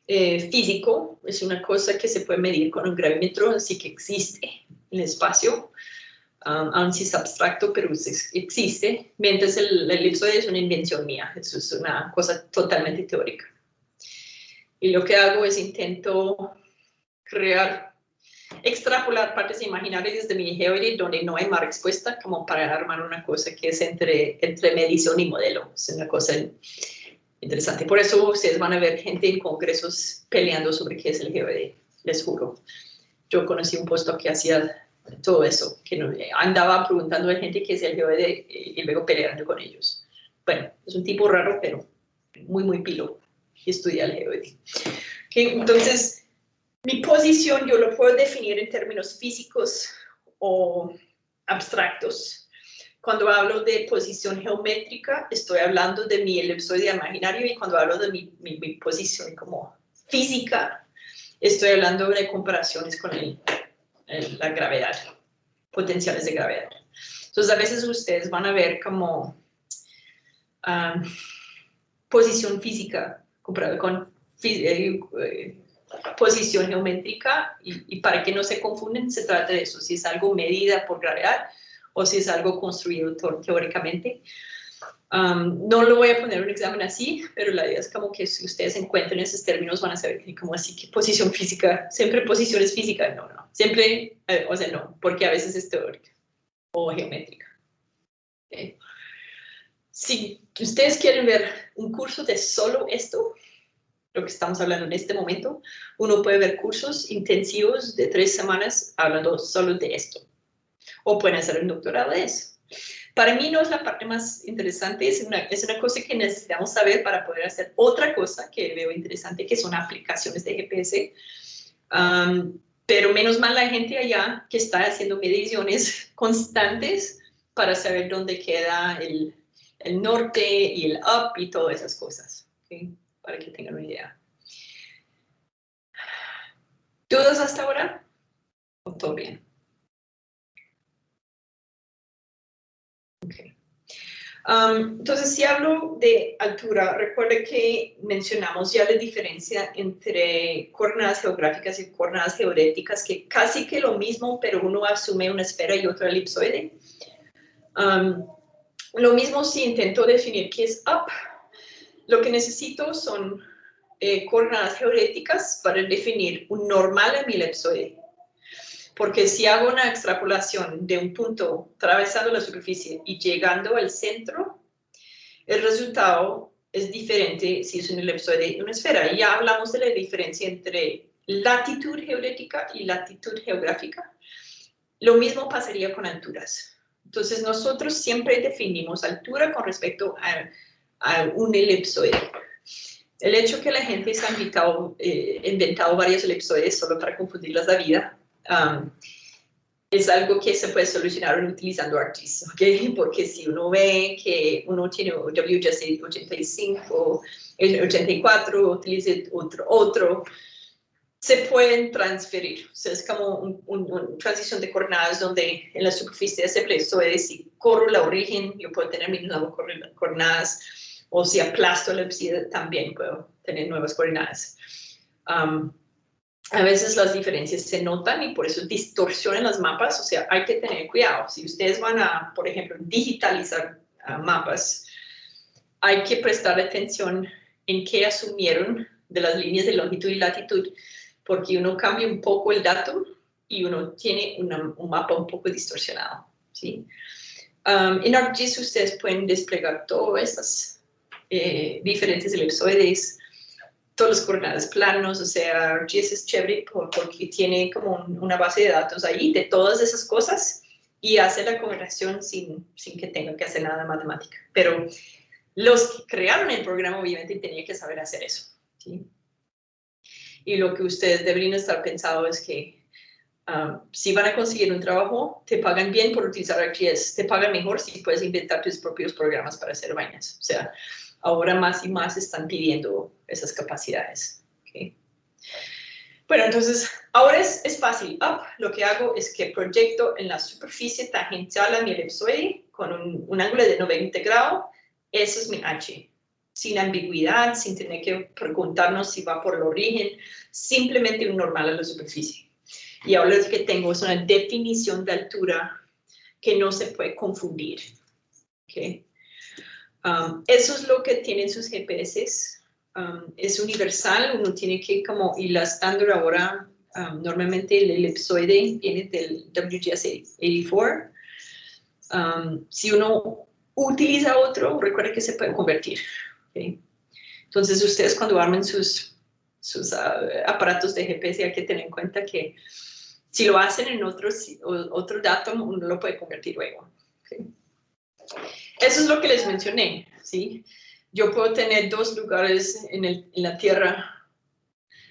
físico, es una cosa que se puede medir con un gravímetro, así que existe en el espacio. Aún si es abstracto, pero existe, mientras el elipsoide es una invención mía, eso es una cosa totalmente teórica. Y lo que hago es intento extrapolar partes imaginarias desde mi geoide donde no hay mar expuesta, como para armar una cosa que es entre medición y modelo. Es una cosa interesante. Por eso ustedes van a ver gente en congresos peleando sobre qué es el geoide, les juro. Yo conocí un postdoc que hacía todo eso, que andaba preguntando a la gente qué es el geoide y luego peleando con ellos. Bueno, es un tipo raro, pero muy, muy pilo que estudia el geoide. Okay, entonces, mi posición yo lo puedo definir en términos físicos o abstractos. Cuando hablo de posición geométrica, estoy hablando de mi elipsoide imaginario, y cuando hablo de mi posición como física, estoy hablando de comparaciones con la gravedad, potenciales de gravedad. Entonces, a veces ustedes van a ver como posición física comparado con posición geométrica, y para que no se confunden, se trata de eso, si es algo medida por gravedad o si es algo construido teóricamente. No lo voy a poner un examen así, pero la idea es como que si ustedes encuentran esos términos van a saber que como así que posición física, siempre posiciones físicas, no, siempre, o sea, no, porque a veces es teórica o geométrica. Okay. Si ustedes quieren ver un curso de solo esto, lo que estamos hablando en este momento, uno puede ver cursos intensivos de 3 semanas hablando solo de esto. O pueden hacer un doctorado de eso. Para mí no es la parte más interesante, es una cosa que necesitamos saber para poder hacer otra cosa que veo interesante, que son aplicaciones de GPS. Pero menos mal la gente allá que está haciendo mediciones constantes para saber dónde queda el norte y el up y todas esas cosas, ¿okay? Para que tengan una idea. ¿Dudas hasta ahora? ¿O todo bien? Okay. Entonces, si hablo de altura, recuerde que mencionamos ya la diferencia entre coordenadas geográficas y coordenadas geodéticas, que casi que lo mismo, pero uno asume una esfera y otro elipsoide. Lo mismo si intento definir qué es up. Lo que necesito son coordenadas geodéticas para definir un normal en mi elipsoide. Porque si hago una extrapolación de un punto atravesando la superficie y llegando al centro, el resultado es diferente si es un elipsoide y una esfera. Ya hablamos de la diferencia entre latitud geodética y latitud geográfica. Lo mismo pasaría con alturas. Entonces, nosotros siempre definimos altura con respecto a un elipsoide. El hecho que la gente se ha inventado varios elipsoides solo para confundirlas la vida, es algo que se puede solucionar utilizando ArcGIS, ¿ok? Porque si uno ve que uno tiene WGS 85, 84, utilice otro, se pueden transferir. O sea, es como una transición de coordenadas donde en la superficie de ese elipsoide, si corro la origen, yo puedo tener mis nuevas coordenadas, o si aplasto la elipsoide, también puedo tener nuevas coordenadas. A veces las diferencias se notan y por eso distorsionan los mapas, o sea, hay que tener cuidado. Si ustedes van a, por ejemplo, digitalizar mapas, hay que prestar atención en qué asumieron de las líneas de longitud y latitud, porque uno cambia un poco el dato y uno tiene un mapa un poco distorsionado, ¿sí? En ArcGIS ustedes pueden desplegar todas estas diferentes elipsoides, todas las coordenadas planos, o sea, ArcGIS es chévere porque tiene como una base de datos ahí de todas esas cosas y hace la conversión sin que tenga que hacer nada de matemática. Pero los que crearon el programa obviamente tenían que saber hacer eso, ¿sí? Y lo que ustedes deberían estar pensando es que si van a conseguir un trabajo, te pagan bien por utilizar ArcGIS, te pagan mejor si puedes inventar tus propios programas para hacer vainas. O sea, ahora más y más están pidiendo esas capacidades. ¿Okay? Bueno, entonces, ahora es fácil. Lo que hago es que proyecto en la superficie tangencial a mi elipsoide con un ángulo de 90 grados. Eso es mi H. Sin ambigüedad, sin tener que preguntarnos si va por el origen, simplemente un normal a la superficie. Y ahora lo que tengo es una definición de altura que no se puede confundir. ¿Okay? Eso es lo que tienen sus GPS. Es universal, uno tiene que como, y la estándar ahora, normalmente el elipsoide viene del WGS 84. Si uno utiliza otro, recuerde que se puede convertir. ¿Okay? Entonces, ustedes cuando armen sus aparatos de GPS hay que tener en cuenta que si lo hacen en otro dato, uno lo puede convertir luego. ¿Okay? Eso es lo que les mencioné, ¿sí? Yo puedo tener 2 lugares en la Tierra.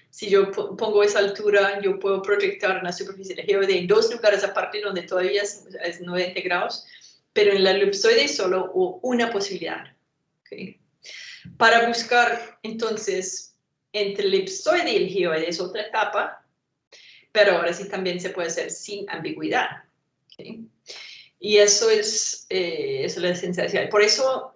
Si yo pongo esa altura, yo puedo proyectar una superficie de geoide en 2 lugares aparte donde todavía es 90 grados, pero en la elipsoide solo una posibilidad. ¿Okay? Para buscar, entonces, entre el elipsoide y el geoide es otra etapa, pero ahora sí también se puede hacer sin ambigüedad. ¿Okay? Y eso es la esencia. Por eso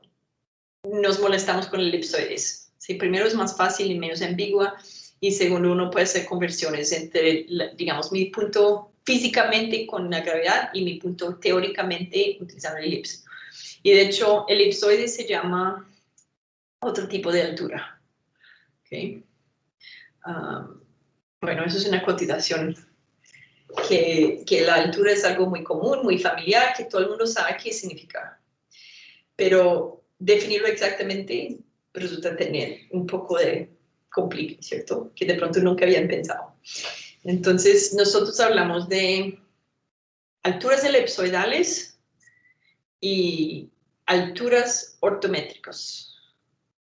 nos molestamos con elipsoides. ¿Sí? Primero es más fácil y menos ambigua, y segundo uno puede hacer conversiones entre, digamos, mi punto físicamente con la gravedad y mi punto teóricamente utilizando el elipse. Y de hecho, el elipsoide se llama otro tipo de altura. ¿Okay? Bueno, eso es una cotización que la altura es algo muy común, muy familiar, que todo el mundo sabe qué significa. Pero definirlo exactamente resulta tener un poco de complique, ¿cierto? Que de pronto nunca habían pensado. Entonces, nosotros hablamos de alturas elipsoidales y alturas ortométricas.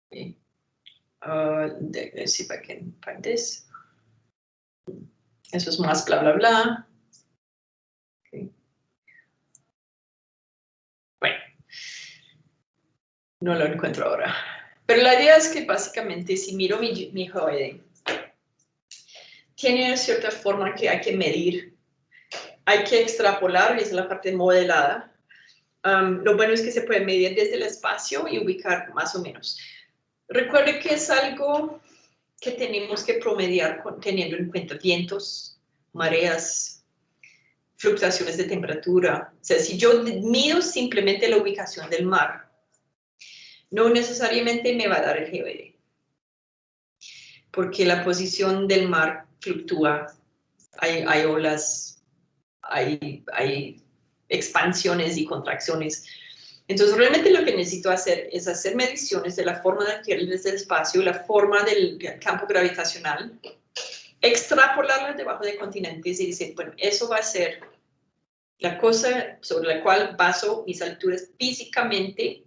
Okay. Let's see if I can find this. Eso es más bla, bla, bla. Okay. Bueno, no lo encuentro ahora. Pero la idea es que básicamente si miro mi geoide, tiene cierta forma que hay que medir, hay que extrapolar, y esa es la parte modelada. Lo bueno es que se puede medir desde el espacio y ubicar más o menos. Recuerde que es algo que tenemos que promediar teniendo en cuenta vientos, mareas, fluctuaciones de temperatura. O sea, si yo mido simplemente la ubicación del mar, no necesariamente me va a dar el geoide, porque la posición del mar fluctúa, hay olas, hay expansiones y contracciones. Entonces, realmente lo que necesito hacer es hacer mediciones de la forma de la Tierra desde el espacio, la forma del campo gravitacional, extrapolarla debajo de continentes y decir, bueno, eso va a ser la cosa sobre la cual baso mis alturas físicamente,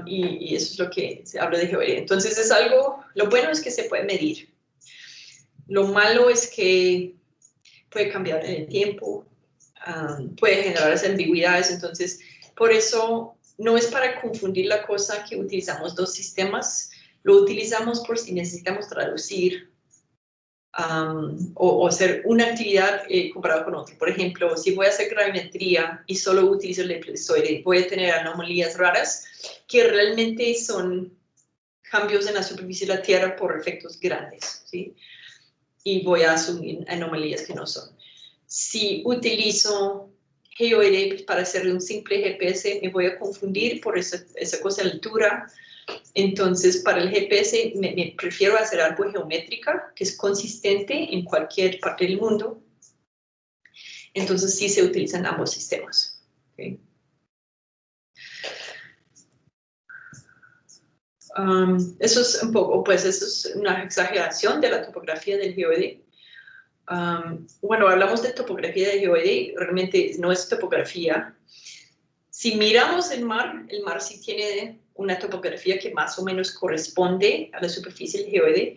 y eso es lo que se habla de geometría. Entonces es algo, lo bueno es que se puede medir. Lo malo es que puede cambiar en el tiempo, puede generar ambigüedades, entonces por eso no es para confundir la cosa que utilizamos dos sistemas, lo utilizamos por si necesitamos traducir o hacer una actividad comparada con otra. Por ejemplo, si voy a hacer gravimetría y solo utilizo el elipsoide, voy a tener anomalías raras que realmente son cambios en la superficie de la Tierra por efectos grandes, ¿sí? Y voy a asumir anomalías que no son. Si utilizo geoide para hacerle un simple GPS, me voy a confundir por esa cosa de altura. Entonces, para el GPS me prefiero hacer algo geométrica, que es consistente en cualquier parte del mundo. Entonces, sí se utilizan ambos sistemas. ¿Okay? Eso es un poco, pues eso es una exageración de la topografía del geoide. Bueno, hablamos de topografía del geoide, realmente no es topografía. Si miramos el mar sí tiene una topografía que más o menos corresponde a la superficie del geoide,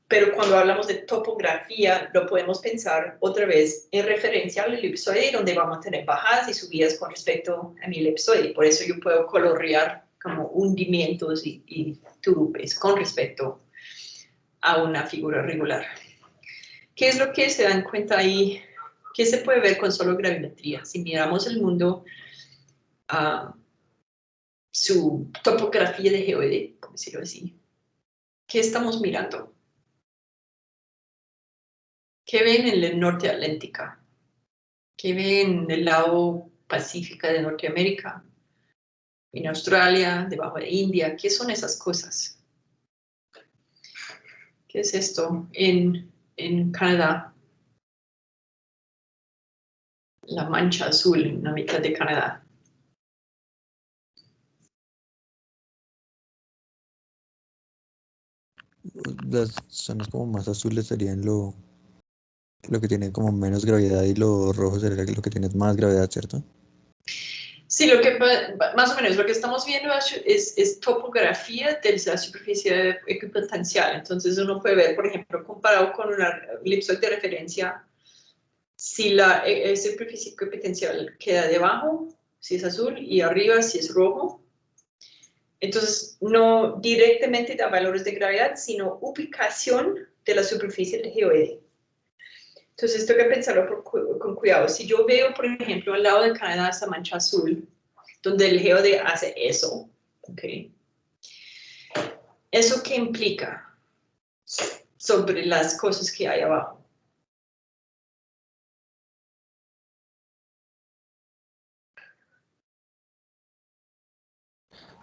pero cuando hablamos de topografía lo podemos pensar otra vez en referencia al elipsoide, donde vamos a tener bajadas y subidas con respecto a mi elipsoide. Por eso yo puedo colorear como hundimientos y turbes con respecto a una figura regular. ¿Qué es lo que se dan cuenta ahí? ¿Qué se puede ver con solo gravimetría? Si miramos el mundo, su topografía de geoide, por decirlo así, ¿qué estamos mirando? ¿Qué ven en el norte atlántica? ¿Qué ven en el lado pacífico de Norteamérica? En Australia, debajo de India, ¿qué son esas cosas? ¿Qué es esto en Canadá? La mancha azul en la mitad de Canadá. Las zonas como más azules serían lo que tiene como menos gravedad y lo rojo sería lo que tiene más gravedad, ¿cierto? Sí, lo que más o menos lo que estamos viendo es topografía de la superficie equipotencial. Entonces uno puede ver, por ejemplo, comparado con una elipsoide de referencia, si la superficie equipotencial queda debajo, si es azul, y arriba, si es rojo. Entonces, no directamente da valores de gravedad, sino ubicación de la superficie del geoide. Entonces, esto hay que pensarlo con cuidado. Si yo veo, por ejemplo, al lado de Canadá esa mancha azul, donde el geoide hace eso, ¿okay? ¿Eso qué implica sobre las cosas que hay abajo?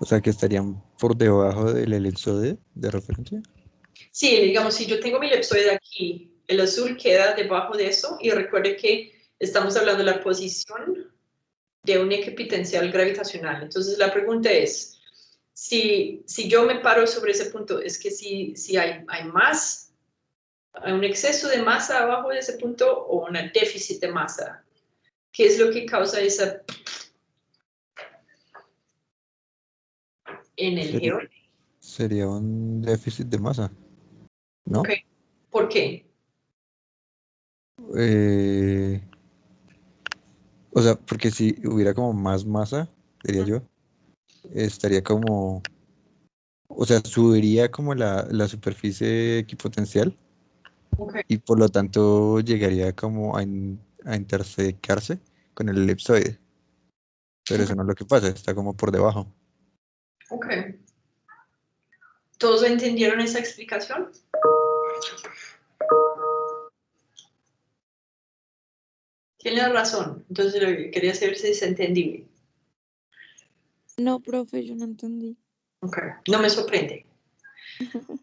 O sea, que estarían por debajo del elipsoide de referencia. Sí, digamos, si yo tengo mi elipsoide aquí, el azul queda debajo de eso, y recuerde que estamos hablando de la posición de un eje potencial gravitacional. Entonces la pregunta es, si yo me paro sobre ese punto, es que si hay más, hay un exceso de masa abajo de ese punto o un déficit de masa. ¿Qué es lo que causa esa en el Sería, geode? sería un déficit de masa, ¿no? Okay. ¿Por qué? Eh, o sea, porque si hubiera como más masa, diría yo, estaría como, o sea, subiría como la superficie equipotencial Okay. y por lo tanto llegaría como a intersecarse con el elipsoide. Pero eso Okay. no es lo que pasa, está como por debajo. Okay. ¿Todos entendieron esa explicación? Tienes razón. Entonces lo que quería saber si es entendible. No, profe, yo no entendí. Okay. No me sorprende.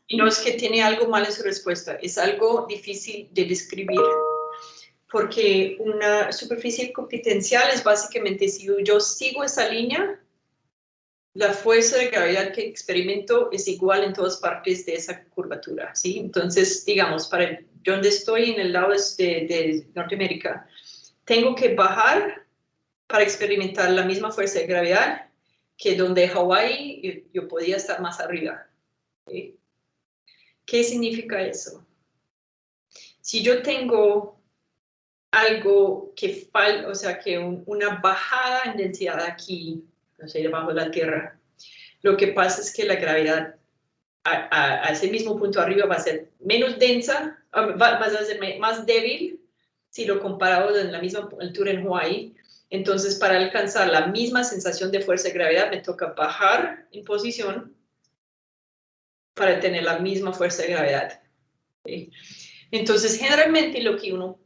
Y no es que tiene algo mal en su respuesta, es algo difícil de describir, porque una superficie equipotencial es básicamente si yo sigo esa línea, la fuerza de gravedad que experimento es igual en todas partes de esa curvatura, ¿sí? Entonces, digamos, para donde estoy en el lado de Norteamérica, tengo que bajar para experimentar la misma fuerza de gravedad que donde Hawái yo podía estar más arriba, ¿sí? ¿Qué significa eso? Si yo tengo algo que falta, o sea, que una bajada en densidad aquí, no sé, debajo de la Tierra, lo que pasa es que la gravedad a ese mismo punto arriba va a ser menos densa, va a ser más débil si lo comparamos en la misma altura en Hawái. Entonces, para alcanzar la misma sensación de fuerza de gravedad, me toca bajar en posición para tener la misma fuerza de gravedad, ¿sí? Entonces, generalmente lo que uno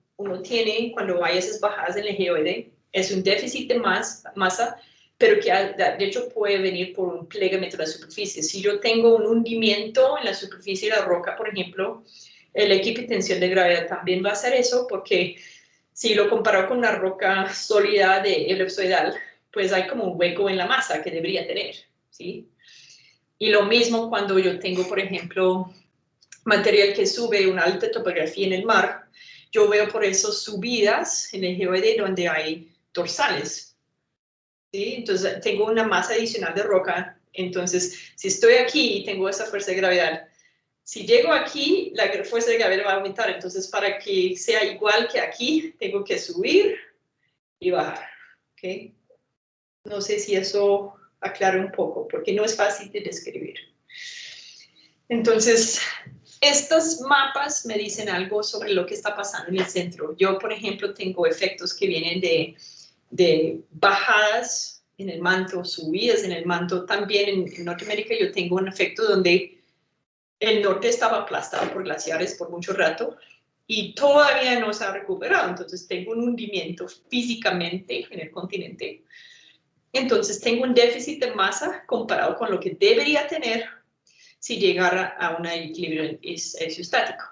tiene cuando hay esas bajadas en el geoide es un déficit de masa, pero que de hecho puede venir por un plegamiento de la superficie. Si yo tengo un hundimiento en la superficie de la roca, por ejemplo, el equipotencial de gravedad también va a hacer eso, porque si lo comparo con una roca sólida de elipsoidal, pues hay como un hueco en la masa que debería tener, ¿sí? Y lo mismo cuando yo tengo, por ejemplo, material que sube una alta topografía en el mar, yo veo por eso subidas en el geoide donde hay dorsales, ¿sí? Entonces tengo una masa adicional de roca, entonces si estoy aquí y tengo esa fuerza de gravedad, si llego aquí, la fuerza de gravedad va a aumentar, entonces para que sea igual que aquí, tengo que subir y bajar, ¿ok? No sé si eso aclara un poco, porque no es fácil de describir. Entonces, estos mapas me dicen algo sobre lo que está pasando en el centro. Yo, por ejemplo, tengo efectos que vienen de bajadas en el manto, subidas en el manto. También en Norteamérica yo tengo un efecto donde el norte estaba aplastado por glaciares por mucho rato y todavía no se ha recuperado. Entonces tengo un hundimiento físicamente en el continente. Entonces tengo un déficit de masa comparado con lo que debería tener si llegara a un equilibrio isostático.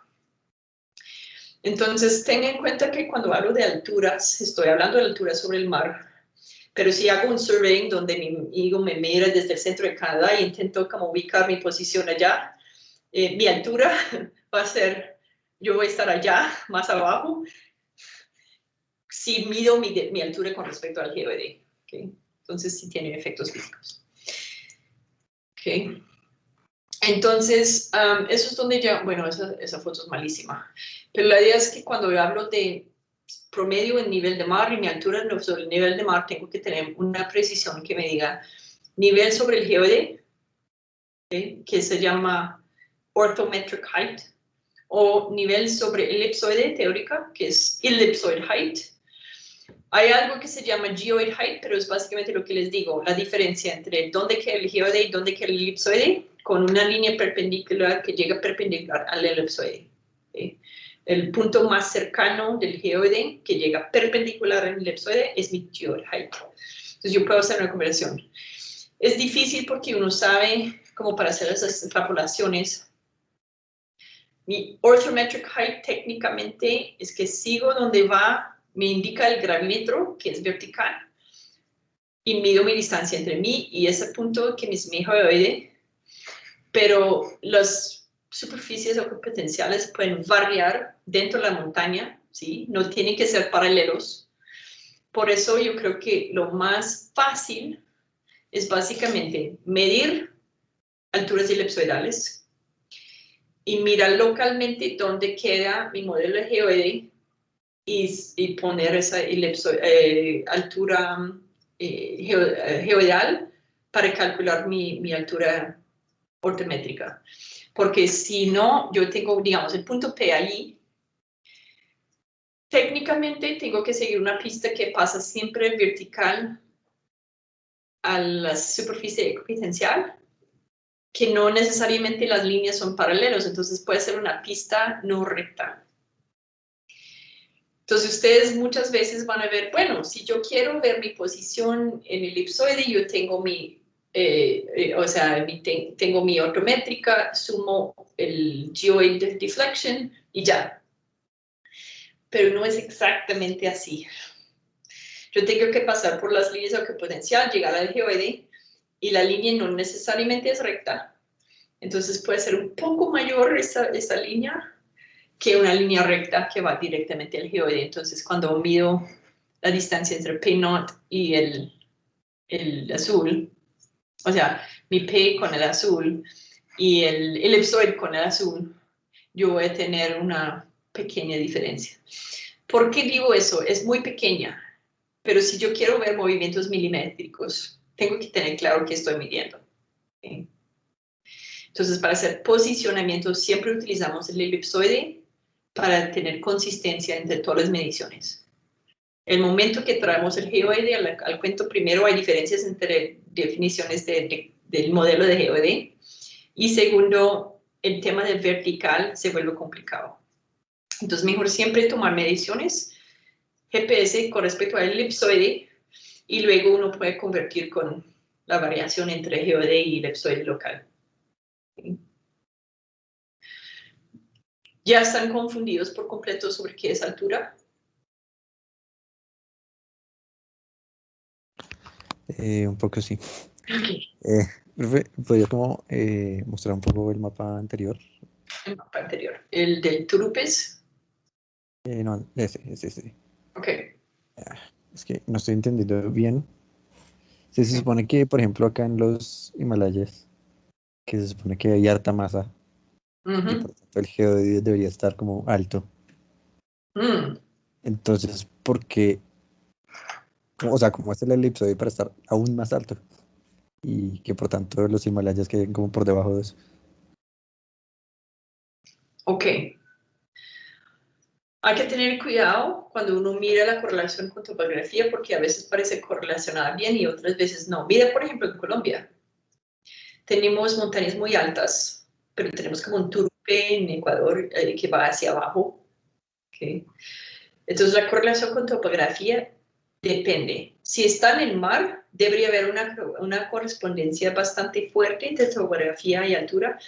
Entonces, ten en cuenta que cuando hablo de alturas, estoy hablando de alturas sobre el mar, pero si hago un surveying donde mi hijo me mira desde el centro de Canadá y intento como ubicar mi posición allá, mi altura va a ser, yo voy a estar allá, más abajo, si mido mi altura con respecto al geoide, ¿okay? Entonces, sí tienen efectos físicos. Okay. Entonces, eso es donde ya, bueno, esa foto es malísima, pero la idea es que cuando yo hablo de promedio en nivel de mar y mi altura sobre el nivel de mar, tengo que tener una precisión que me diga nivel sobre el geoide, ¿okay? Que se llama orthometric height, o nivel sobre elipsoide teórica, que es ellipsoid height. Hay algo que se llama geoid height, pero es básicamente lo que les digo, la diferencia entre dónde queda el geoide y dónde queda el elipsoide, con una línea perpendicular que llega perpendicular al elipsoide, ¿okay? El punto más cercano del geoide que llega perpendicular al elipsoide es mi geoid height. Entonces yo puedo hacer una conversión. Es difícil porque uno sabe, como para hacer esas extrapolaciones, mi orthometric height técnicamente es que sigo donde va, me indica el gravímetro, que es vertical, y mido mi distancia entre mí y ese punto que es mi geoide, pero las superficies o potenciales pueden variar dentro de la montaña, ¿sí? No tienen que ser paralelos. Por eso yo creo que lo más fácil es básicamente medir alturas elipsoidales y mirar localmente dónde queda mi modelo de geoide y poner esa altura geoidal para calcular mi altura ortométrica. Porque si no, yo tengo, digamos, el punto P allí, técnicamente tengo que seguir una pista que pasa siempre vertical a la superficie equidistal, que no necesariamente las líneas son paralelos, entonces puede ser una pista no recta. Entonces ustedes muchas veces van a ver, bueno, si yo quiero ver mi posición en el elipsoide, yo tengo tengo mi ortométrica, sumo el geoid deflection y ya. Pero no es exactamente así. Yo tengo que pasar por las líneas de equipotencial, llegar al geoide, y la línea no necesariamente es recta. Entonces puede ser un poco mayor esa línea que una línea recta que va directamente al geoide. Entonces cuando mido la distancia entre P0 y el azul, o sea, mi P con el azul y el elipsoide con el azul, yo voy a tener una pequeña diferencia. ¿Por qué digo eso? Es muy pequeña, pero si yo quiero ver movimientos milimétricos, tengo que tener claro qué estoy midiendo. ¿Okay? Entonces, para hacer posicionamiento, siempre utilizamos el elipsoide para tener consistencia entre todas las mediciones. El momento que traemos el geoide al cuento, primero hay diferencias entre definiciones del modelo de geoide, y segundo, el tema del vertical se vuelve complicado. Entonces, mejor siempre tomar mediciones GPS con respecto al elipsoide, y luego uno puede convertir con la variación entre geoide y elipsoide local. ¿Ya están confundidos por completo sobre qué es altura? Un poco sí. Okay. Profe, ¿podría como mostrar un poco el mapa anterior? El mapa anterior. ¿El del Turupes? No, ese. Ok. Es que no estoy entendiendo bien. Se supone que, por ejemplo, acá en los Himalayas, que se supone que hay harta masa, y por tanto el geoide debería estar como alto. Entonces, ¿por qué? O sea, ¿cómo es el elipsoide para estar aún más alto? Y que por tanto los Himalayas queden como por debajo de eso. Ok. Hay que tener cuidado cuando uno mira la correlación con topografía, porque a veces parece correlacionada bien y otras veces no. Mira, por ejemplo, en Colombia. Tenemos montañas muy altas, pero tenemos como un turupe en Ecuador que va hacia abajo. Okay. Entonces, la correlación con topografía depende. Si está en el mar, debería haber una correspondencia bastante fuerte entre topografía y altura.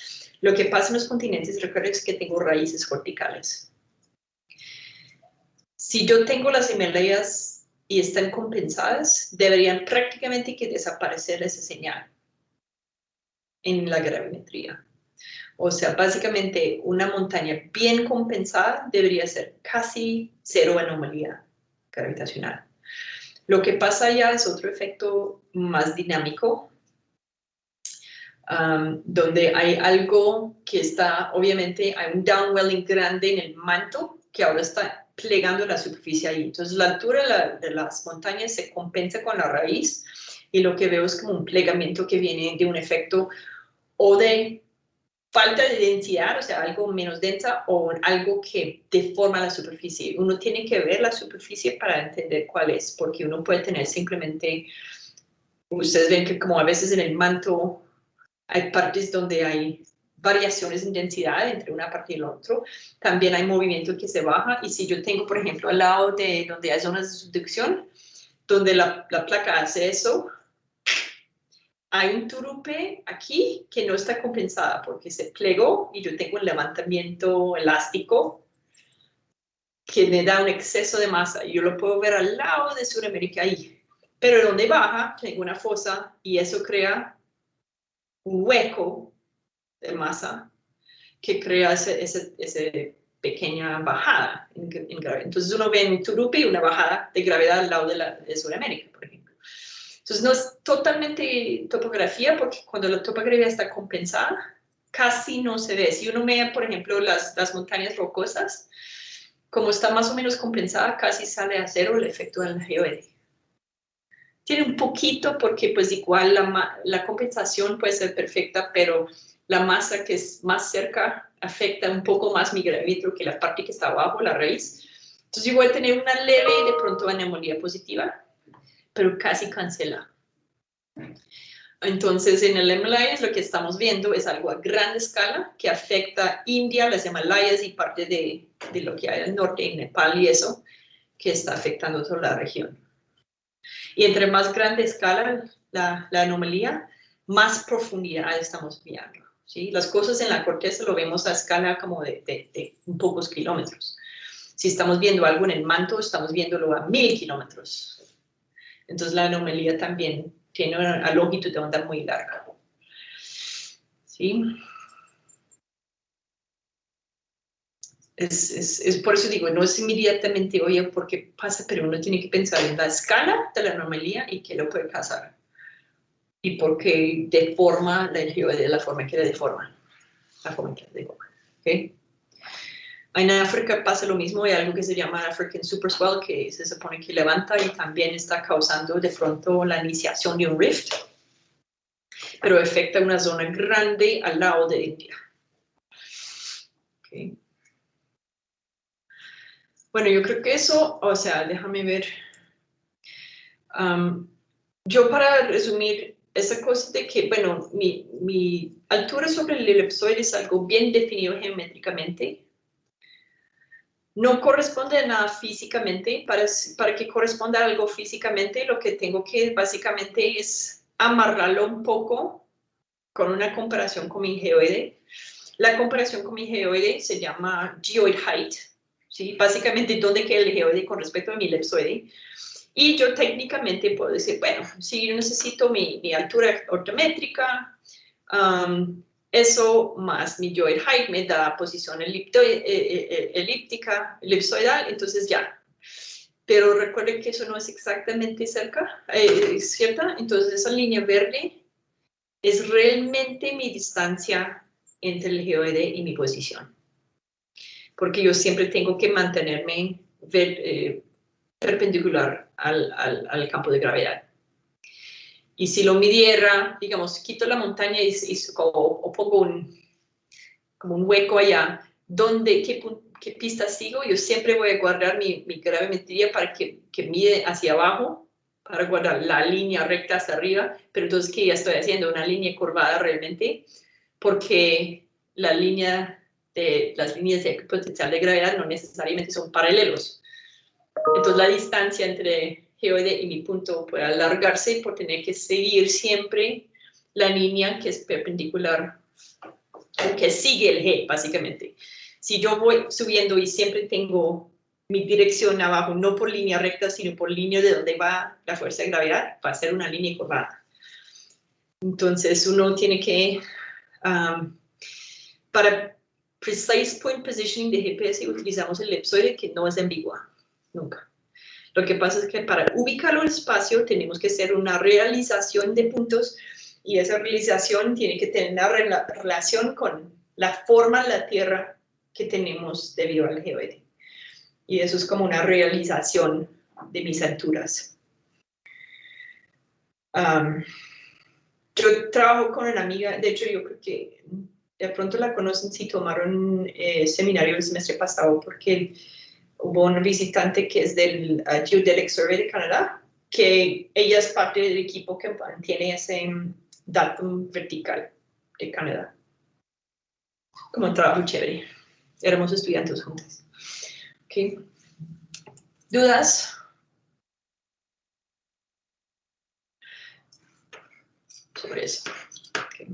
Lo que pasa en los continentes, recuerden, es que tengo raíces corticales. Si yo tengo las Himalayas y están compensadas, deberían prácticamente que desaparecer esa señal en la gravimetría. O sea, básicamente una montaña bien compensada debería ser casi cero anomalía gravitacional. Lo que pasa ya es otro efecto más dinámico, donde hay algo que está, obviamente, hay un downwelling grande en el manto que ahora está plegando la superficie ahí. Entonces, la altura de las montañas se compensa con la raíz, y lo que veo es como un plegamiento que viene de un efecto o de falta de densidad, o sea, algo menos densa, o algo que deforma la superficie. Uno tiene que ver la superficie para entender cuál es, porque uno puede tener simplemente, ustedes ven que como a veces en el manto hay partes donde hay variaciones en densidad entre una parte y la otra. También hay movimiento que se baja, y si yo tengo, por ejemplo, al lado de donde hay zonas de subducción, donde la placa hace eso, hay un turupe aquí que no está compensada porque se plegó y yo tengo un levantamiento elástico que me da un exceso de masa. Yo lo puedo ver al lado de Sudamérica ahí. Pero donde baja, tengo una fosa y eso crea un hueco de masa que crea esa pequeña bajada en gravedad. Entonces uno ve en Turupi una bajada de gravedad al lado de Sudamérica, por ejemplo. Entonces no es totalmente topografía, porque cuando la topografía está compensada, casi no se ve. Si uno ve, por ejemplo, las montañas rocosas, como está más o menos compensada, casi sale a cero el efecto del geoide. Tiene un poquito porque pues igual la compensación puede ser perfecta, pero la masa que es más cerca afecta un poco más mi gravímetro que la parte que está abajo, la raíz. Entonces yo voy a tener una leve de pronto anemoría positiva, pero casi cancela. Entonces en el Himalayas lo que estamos viendo es algo a gran escala que afecta India, las Himalayas y parte de lo que hay al norte, en Nepal y eso, que está afectando toda la región. Y entre más grande escala la anomalía, más profundidad estamos viendo. ¿Sí? Las cosas en la corteza lo vemos a escala como de pocos kilómetros. Si estamos viendo algo en el manto, estamos viéndolo a 1000 kilómetros. Entonces la anomalía también tiene una longitud de onda muy larga. ¿Sí? Es por eso digo, no es inmediatamente, oye, ¿por qué pasa? Pero uno tiene que pensar en la escala de la anomalía y qué lo puede causar. Y por qué deforma la geoide de la forma que la deforma. La forma que la deforma. ¿Okay? En África pasa lo mismo, hay algo que se llama African Superswell, que se supone que levanta y también está causando de pronto la iniciación de un rift, pero afecta una zona grande al lado de India. Okay. Bueno, yo creo que eso, o sea, déjame ver. Yo para resumir, esa cosa de que, bueno, mi altura sobre el elipsoide es algo bien definido geométricamente. No corresponde a nada físicamente. Para que corresponda a algo físicamente, lo que tengo que básicamente es amarrarlo un poco con una comparación con mi geoide. La comparación con mi geoide se llama geoid height, ¿sí? Básicamente dónde queda el geoide con respecto a mi elipsoide. Y yo técnicamente puedo decir, bueno, si yo necesito mi altura ortométrica, eso más mi geoid height me da posición elíptica, elipsoidal, entonces ya. Pero recuerden que eso no es exactamente cerca, ¿cierta? Entonces esa línea verde es realmente mi distancia entre el geoide y mi posición. Porque yo siempre tengo que mantenerme perpendicular al campo de gravedad. Y si lo midiera, digamos, quito la montaña o pongo como un hueco allá, ¿qué pista sigo? Yo siempre voy a guardar mi gravimetría para que mide hacia abajo, para guardar la línea recta hacia arriba, pero entonces, ¿qué ya estoy haciendo? Una línea curvada realmente, porque las líneas de potencial de gravedad no necesariamente son paralelos. Entonces la distancia entre geoide y mi punto puede alargarse por tener que seguir siempre la línea que es perpendicular, que sigue el G, básicamente. Si yo voy subiendo y siempre tengo mi dirección abajo, no por línea recta, sino por línea de donde va la fuerza de gravedad, va a ser una línea curvada. Entonces uno tiene que, para precise point positioning de GPS utilizamos el elipsoide, que no es ambigua, nunca. Lo que pasa es que para ubicarlo en el espacio tenemos que hacer una realización de puntos y esa realización tiene que tener una relación con la forma de la Tierra que tenemos debido al geoide. Y eso es como una realización de mis alturas. Yo trabajo con una amiga, de hecho yo creo que de pronto la conocen si tomaron un seminario el semestre pasado, porque hubo un visitante que es del Geodetic Survey de Canadá, que ella es parte del equipo que mantiene ese datum vertical de Canadá. Como un trabajo chévere. Éramos estudiantes juntos. Okay. ¿Dudas? sobre eso. Okay.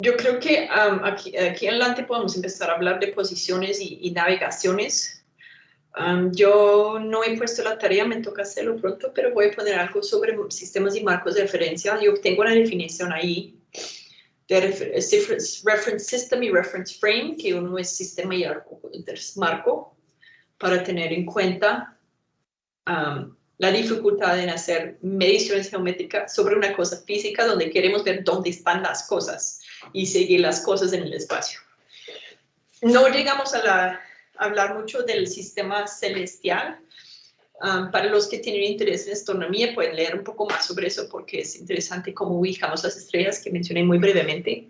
Yo creo que aquí adelante podemos empezar a hablar de posiciones y navegaciones. Yo no he puesto la tarea, me toca hacerlo pronto, pero voy a poner algo sobre sistemas y marcos de referencia. Yo tengo una definición ahí de reference system y reference frame, que uno es sistema y marco, para tener en cuenta la dificultad en hacer mediciones geométricas sobre una cosa física donde queremos ver dónde están las cosas y seguir las cosas en el espacio. No llegamos a hablar mucho del sistema celestial. Para los que tienen interés en astronomía pueden leer un poco más sobre eso porque es interesante cómo ubicamos las estrellas, que mencioné muy brevemente,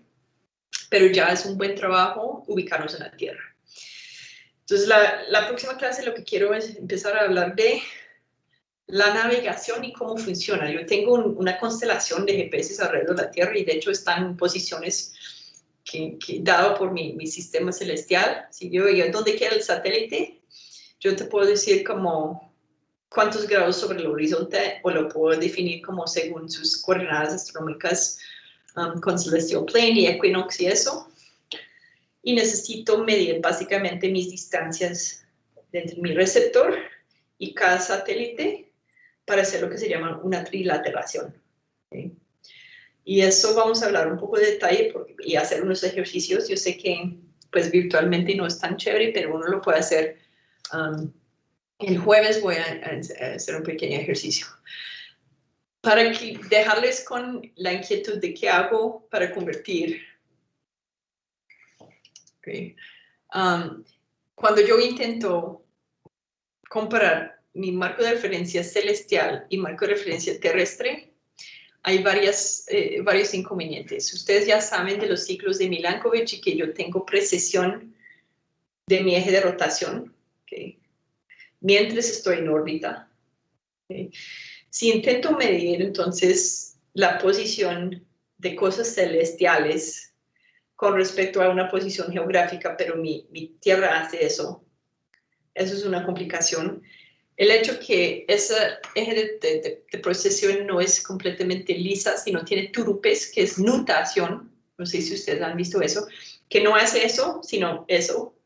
pero ya es un buen trabajo ubicarnos en la Tierra. Entonces, la próxima clase lo que quiero es empezar a hablar de la navegación y cómo funciona. Yo tengo una constelación de GPS alrededor de la Tierra y de hecho están en posiciones que dado por mi sistema celestial. Si yo digo dónde queda el satélite, yo te puedo decir como cuántos grados sobre el horizonte, o lo puedo definir como según sus coordenadas astronómicas con celestial plane y equinox y eso. Y necesito medir básicamente mis distancias entre mi receptor y cada satélite para hacer lo que se llama una trilateración. ¿Okay? Y eso vamos a hablar un poco de detalle y hacer unos ejercicios. Yo sé que pues virtualmente no es tan chévere, pero uno lo puede hacer. El jueves voy a hacer un pequeño ejercicio para dejarles con la inquietud de qué hago para convertir. Okay. Cuando yo intento comparar mi marco de referencia celestial y marco de referencia terrestre, hay varios inconvenientes. Ustedes ya saben de los ciclos de Milankovitch y que yo tengo precesión de mi eje de rotación, okay, mientras estoy en órbita. Okay. Si intento medir entonces la posición de cosas celestiales con respecto a una posición geográfica, pero mi Tierra hace eso es una complicación. El hecho que ese eje de precesión no es completamente lisa, sino tiene turupes, que es nutación, no sé si ustedes han visto eso, que no hace eso, sino eso.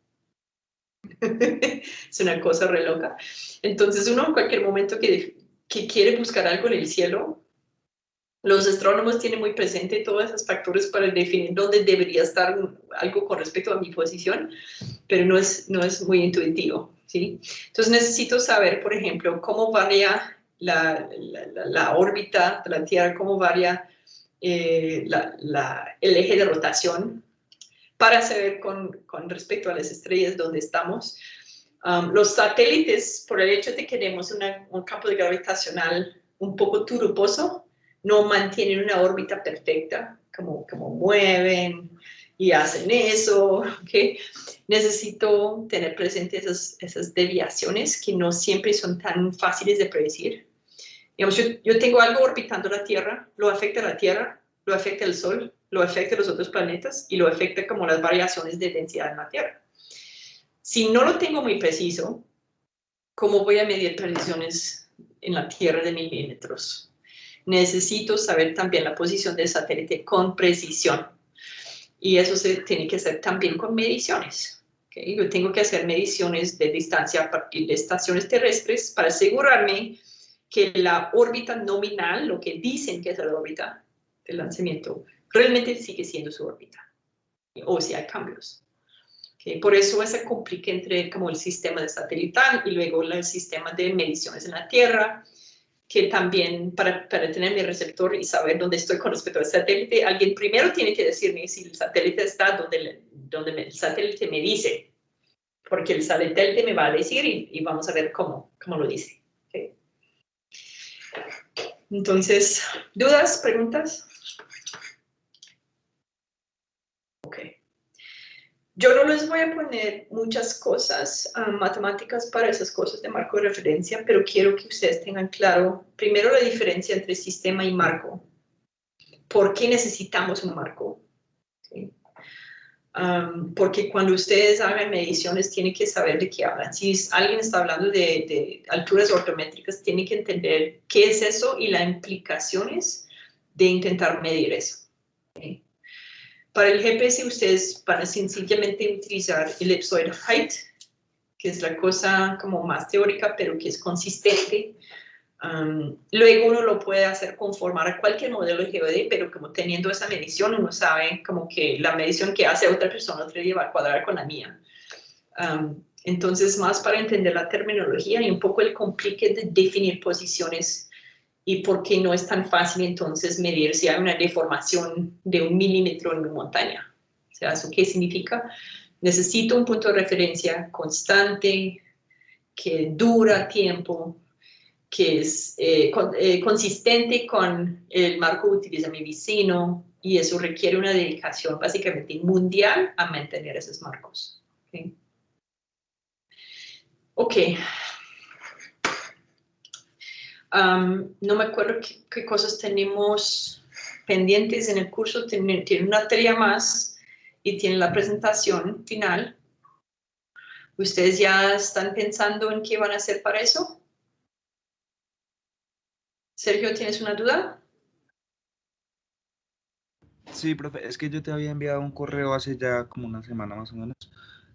Es una cosa re loca. Entonces uno en cualquier momento que quiere buscar algo en el cielo, los astrónomos tienen muy presente todos esos factores para definir dónde debería estar algo con respecto a mi posición, pero no es muy intuitivo, ¿sí? Entonces necesito saber, por ejemplo, cómo varía la órbita de la Tierra, cómo varía el eje de rotación, para saber con respecto a las estrellas dónde estamos. Los satélites, por el hecho de que tenemos un campo gravitacional un poco turboso, no mantienen una órbita perfecta, como mueven y hacen eso, ¿okay? Necesito tener presente esas desviaciones que no siempre son tan fáciles de predecir. Digamos, yo tengo algo orbitando la Tierra, lo afecta a la Tierra, lo afecta el Sol, lo afecta a los otros planetas y lo afecta como las variaciones de densidad en la Tierra. Si no lo tengo muy preciso, ¿cómo voy a medir predicciones en la Tierra de milímetros? Necesito saber también la posición del satélite con precisión. Y eso se tiene que hacer también con mediciones. ¿Okay? Yo tengo que hacer mediciones de distancia a partir de estaciones terrestres para asegurarme que la órbita nominal, lo que dicen que es la órbita del lanzamiento, realmente sigue siendo su órbita. O si hay cambios. Okay, por eso se complica entre como el sistema de satelital y luego el sistema de mediciones en la Tierra, que también para tener mi receptor y saber dónde estoy con respecto al satélite, alguien primero tiene que decirme si el satélite está donde el satélite me dice, porque el satélite me va a decir y vamos a ver cómo lo dice. Okay. Entonces, ¿dudas, preguntas? Ok. Yo no les voy a poner muchas cosas matemáticas para esas cosas de marco de referencia, pero quiero que ustedes tengan claro, primero, la diferencia entre sistema y marco. ¿Por qué necesitamos un marco? ¿Sí? Porque cuando ustedes hagan mediciones tienen que saber de qué hablan. Si alguien está hablando de alturas ortométricas, tienen que entender qué es eso y las implicaciones de intentar medir eso. ¿Okay? Para el GPS ustedes van a sencillamente utilizar ellipsoid height, que es la cosa como más teórica, pero que es consistente. Luego uno lo puede hacer conformar a cualquier modelo de GOD, pero como teniendo esa medición, uno sabe como que la medición que hace otra persona va a cuadrar con la mía. Entonces, más para entender la terminología y un poco el complique de definir posiciones y por qué no es tan fácil entonces medir si hay una deformación de 1 milímetro en una montaña. O sea, ¿eso qué significa? Necesito un punto de referencia constante, que dura tiempo, que es consistente con el marco que utiliza mi vecino, y eso requiere una dedicación básicamente mundial a mantener esos marcos. Ok. No me acuerdo qué cosas tenemos pendientes en el curso. Tiene una tarea más y tiene la presentación final. ¿Ustedes ya están pensando en qué van a hacer para eso? Sergio, ¿tienes una duda? Sí, profe, es que yo te había enviado un correo hace ya como una semana más o menos,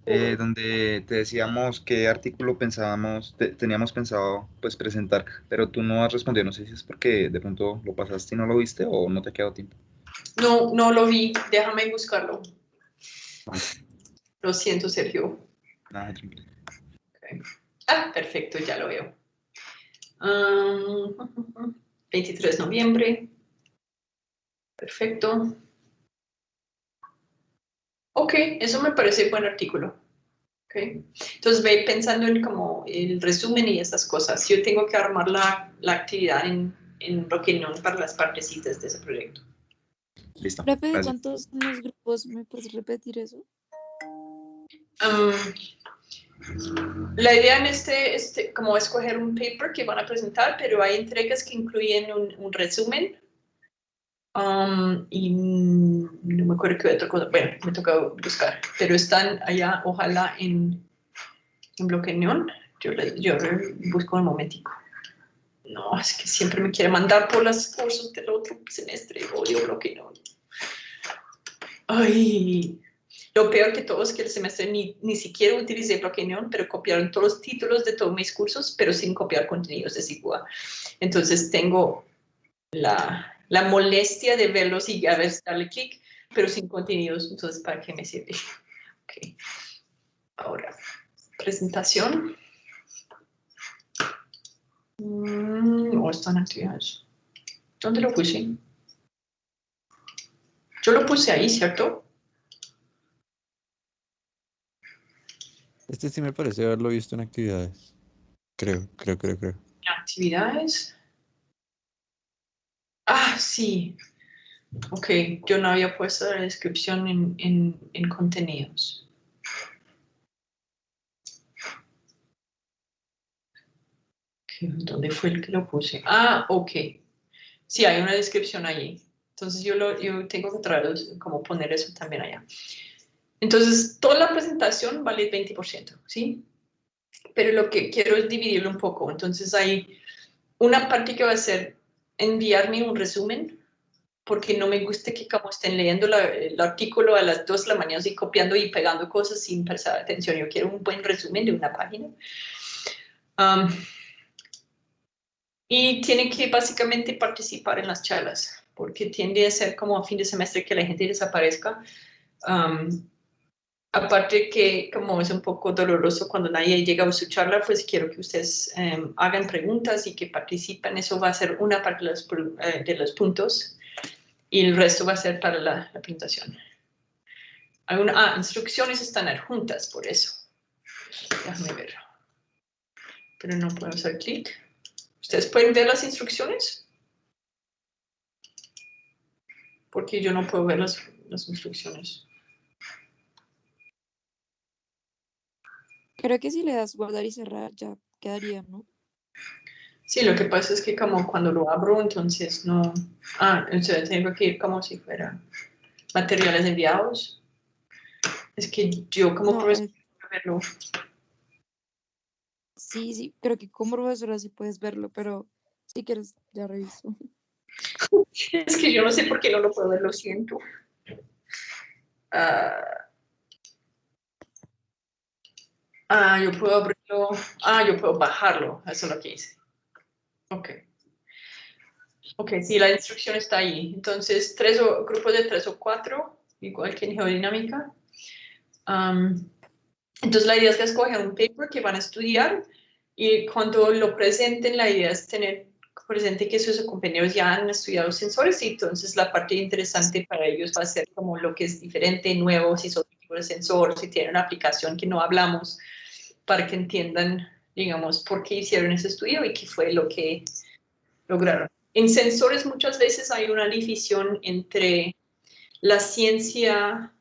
donde te decíamos qué artículo pensábamos, teníamos pensado pues presentar, pero tú no has respondido, no sé si es porque de pronto lo pasaste y no lo viste o no te ha quedado tiempo. No lo vi. Déjame buscarlo. Vale. Lo siento, Sergio. Nada, tranquilo. Okay. Perfecto, ya lo veo. 23 de noviembre. Perfecto. Ok, eso me parece buen artículo. Okay. Entonces ve pensando en como el resumen y esas cosas. Yo tengo que armar la actividad en Rocketnon para las partecitas de ese proyecto. Listo, Profe, ¿de gracias. cuántos son los grupos? ¿Me puedes repetir eso? La idea en como escoger un paper que van a presentar, pero hay entregas que incluyen un resumen. Y no me acuerdo qué otra cosa. Bueno, me toca buscar. Pero están allá, ojalá en Bloque Neón. Yo busco un momentico. No, es que siempre me quiere mandar por los cursos del otro semestre. Odio Bloque Neón. Ay, lo peor que todo es que el semestre ni siquiera utilicé Bloque Neón, pero copiaron todos los títulos de todos mis cursos, pero sin copiar contenidos de SIGUA. Entonces tengo la molestia de verlos y a veces darle clic, pero sin contenidos. Entonces, ¿para qué me sirve? Ok. Ahora, presentación. O están activadas. ¿Dónde lo puse? Yo lo puse ahí, ¿cierto? Este sí me parece haberlo visto en actividades. Creo. Actividades. Sí. Ok, yo no había puesto la descripción en contenidos. ¿Dónde fue el que lo puse? Ok. Sí, hay una descripción allí. Entonces yo tengo que traer, como poner eso también allá. Entonces, toda la presentación vale 20%, ¿sí? Pero lo que quiero es dividirlo un poco. Entonces hay una parte que va a ser enviarme un resumen, porque no me gusta que como estén leyendo el artículo a las 2 de la mañana y copiando y pegando cosas sin prestar atención. Yo quiero un buen resumen de una página. Y tienen que básicamente participar en las charlas, porque tiende a ser como a fin de semestre que la gente desaparezca. Aparte que como es un poco doloroso cuando nadie llega a su charla, pues quiero que ustedes hagan preguntas y que participen. Eso va a ser una parte de los puntos y el resto va a ser para la presentación. Instrucciones están adjuntas, por eso. Déjame ver. Pero no puedo hacer clic. ¿Ustedes pueden ver las instrucciones? Porque yo no puedo ver las instrucciones. Creo que si le das guardar y cerrar ya quedaría, ¿no? Sí, lo que pasa es que como cuando lo abro, entonces no... entonces tengo que ir como si fuera materiales enviados. Es que yo como No, profesor puedo verlo. sí, creo que como profesora sí puedes verlo, pero si quieres, ya reviso. Es que yo no sé por qué no lo puedo ver, lo siento. Yo puedo abrirlo. Yo puedo bajarlo. Eso es lo que hice. Ok. Ok, sí, la instrucción está ahí. Entonces, grupos de 3 o 4, igual que en geodinámica. Entonces, la idea es que escogen un paper que van a estudiar y cuando lo presenten, la idea es tener presente que sus compañeros ya han estudiado sensores y entonces la parte interesante para ellos va a ser como lo que es diferente, nuevo, si son tipo de sensor, si tienen una aplicación que no hablamos, para que entiendan, digamos, por qué hicieron ese estudio y qué fue lo que lograron. En sensores muchas veces hay una división entre la ciencia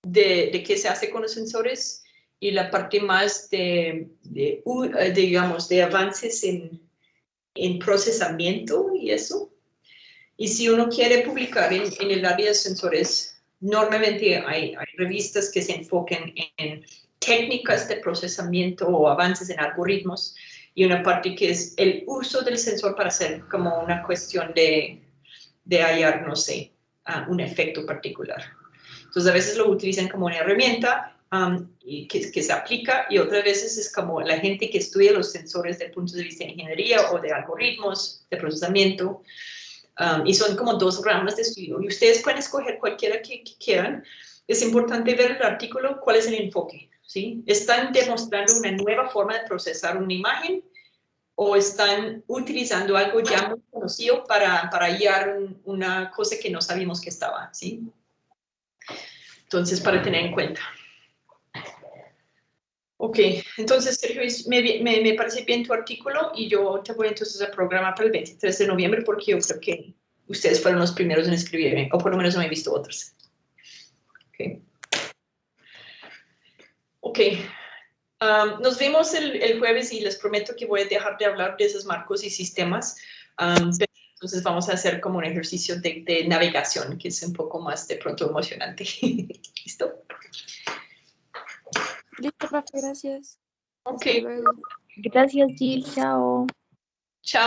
de qué se hace con los sensores y la parte más digamos, de avances en procesamiento y eso. Y si uno quiere publicar en el área de sensores, normalmente hay revistas que se enfoquen en técnicas de procesamiento o avances en algoritmos y una parte que es el uso del sensor para hacer como una cuestión de hallar, no sé, un efecto particular. Entonces a veces lo utilizan como una herramienta y que se aplica y otras veces es como la gente que estudia los sensores desde el punto de vista de ingeniería o de algoritmos, de procesamiento. Y son como dos ramas de estudio y ustedes pueden escoger cualquiera que quieran. Es importante ver el artículo, cuál es el enfoque, ¿sí? ¿Están demostrando una nueva forma de procesar una imagen o están utilizando algo ya muy conocido para hallar una cosa que no sabíamos que estaba, ¿sí? Entonces, para tener en cuenta. Ok, entonces, Sergio, me parece bien tu artículo y yo te voy entonces a programar para el 23 de noviembre porque yo creo que ustedes fueron los primeros en escribirme, o por lo menos no he visto otros. Ok. Okay. Nos vemos el jueves y les prometo que voy a dejar de hablar de esos marcos y sistemas. Entonces vamos a hacer como un ejercicio de navegación, que es un poco más de pronto emocionante. ¿Listo? Listo, Rafa, gracias. Ok. Hasta luego. Gracias, Jill. Chao. Chao.